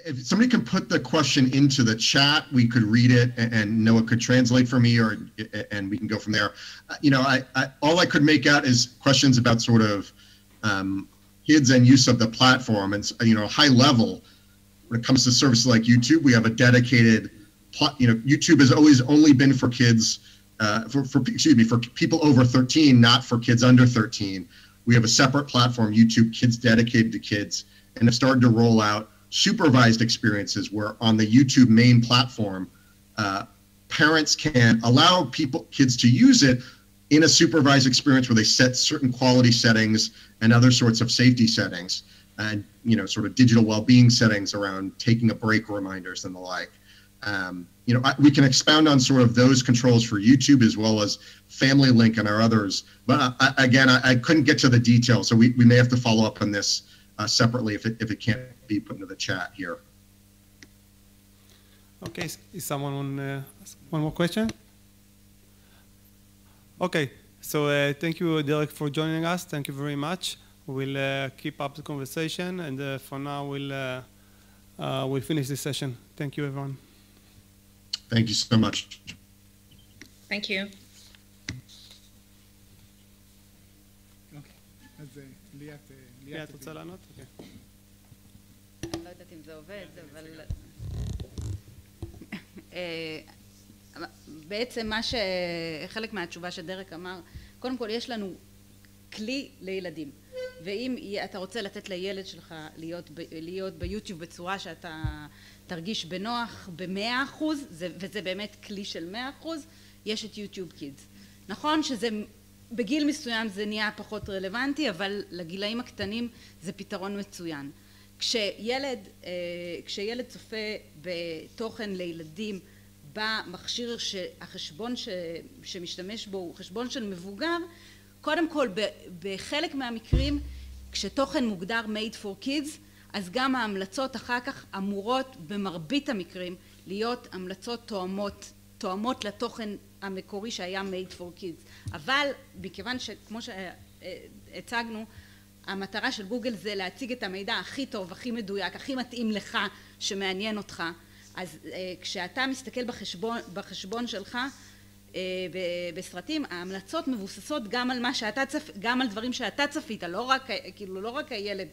If somebody can put the question into the chat, we could read it, and Noah could translate for me, and we can go from there. All I could make out is questions about sort of kids and use of the platform, and high level. When it comes to services like YouTube, we have a dedicated. YouTube has always only been for kids, for people over 13, not for kids under 13. We have a separate platform, YouTube Kids, dedicated to kids, and have started to roll out supervised experiences where on the YouTube main platform, parents can allow kids to use it in a supervised experience where they set certain quality settings and other sorts of safety settings, and sort of digital well-being settings around taking a break reminders and the like. We can expound on sort of those controls for YouTube as well as Family Link and our others. But again, I couldn't get to the details, so we may have to follow up on this separately if it can't be put into the chat here. Okay, is someone on ask one more question? Okay, so thank you, Derek, for joining us. Thank you very much. we'll keep up the conversation, and for now we'll finish this session. Thank you, everyone. Thank you so much. Thank you. אז ליאת רוצה לענות? אני לא יודעת אם זה עובד, אבל בעצם חלק מהתשובה שדרק אמר, קודם כל יש לנו כלי לילדים, ואם אתה רוצה לתת לילד שלך להיות ביוטיוב בצורה שאתה תרגיש בנוח ב100%, וזה באמת כלי של 100%, יש את יוטיוב קידס. נכון שזה בגיל מסוים זה נהיה פחות רלוונטי, אבל לגילאים הקטנים זה פתרון מצוין. כשילד צופה בתוכן לילדים במכשיר שהחשבון שמשתמש בו הוא חשבון של מבוגר, קודם כל בחלק מהמקרים כשתוכן מוגדר made for kids, אז גם ההמלצות אחר כך אמורות במרבית המקרים להיות המלצות תואמות לתוכן המקורי שהיה made for kids. אבל מכיוון שכמו שהצגנו, המטרה של גוגל זה להציג את המידע הכי טוב, הכי מדויק, הכי מתאים לך, שמעניין אותך. אז כשאתה מסתכל בחשבון שלך בסרטים, ההמלצות מבוססות גם על דברים שאתה צפית, לא רק הילד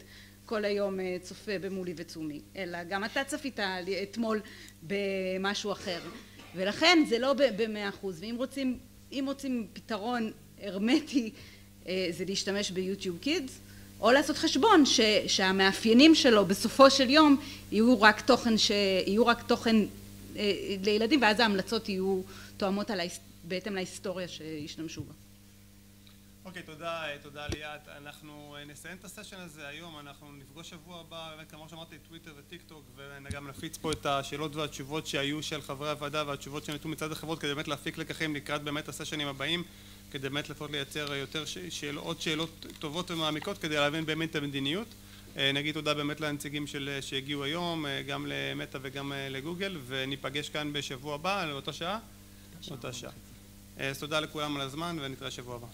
כל היום צופה במולי וצומי, אלא גם אתה צפית אתמול במשהו אחר. ולכן זה לא ב100%, ואם רוצים פתרון הרמטי, זה להשתמש ביוטיוב קידס, או לעשות חשבון שהמאפיינים שלו בסופו של יום יהיו רק תוכן לילדים, ואז ההמלצות יהיו תואמות בהתאם להיסטוריה שישתמשו בה. אוקיי, תודה ליאת. אנחנו נסיים את הסשן הזה היום, אנחנו נפגוש שבוע הבא, כמו שאמרתי, טוויטר וטיק טוק, וגם נפיץ פה את השאלות והתשובות שהיו של חברי הוועדה והתשובות שנתנו מצד החברות, כדי באמת להפיק לקחים לקראת באמת הסשנים הבאים, כדי באמת לפחות לייצר יותר עוד שאלות טובות ומעמיקות, כדי להבין באמת את המדיניות. נגיד תודה באמת לנציגים שהגיעו היום, גם למטא וגם לגוגל, וניפגש כאן בשבוע הבא, לאותה שעה. אז תודה לכולם על הזמן, ונתראה שבוע הבא.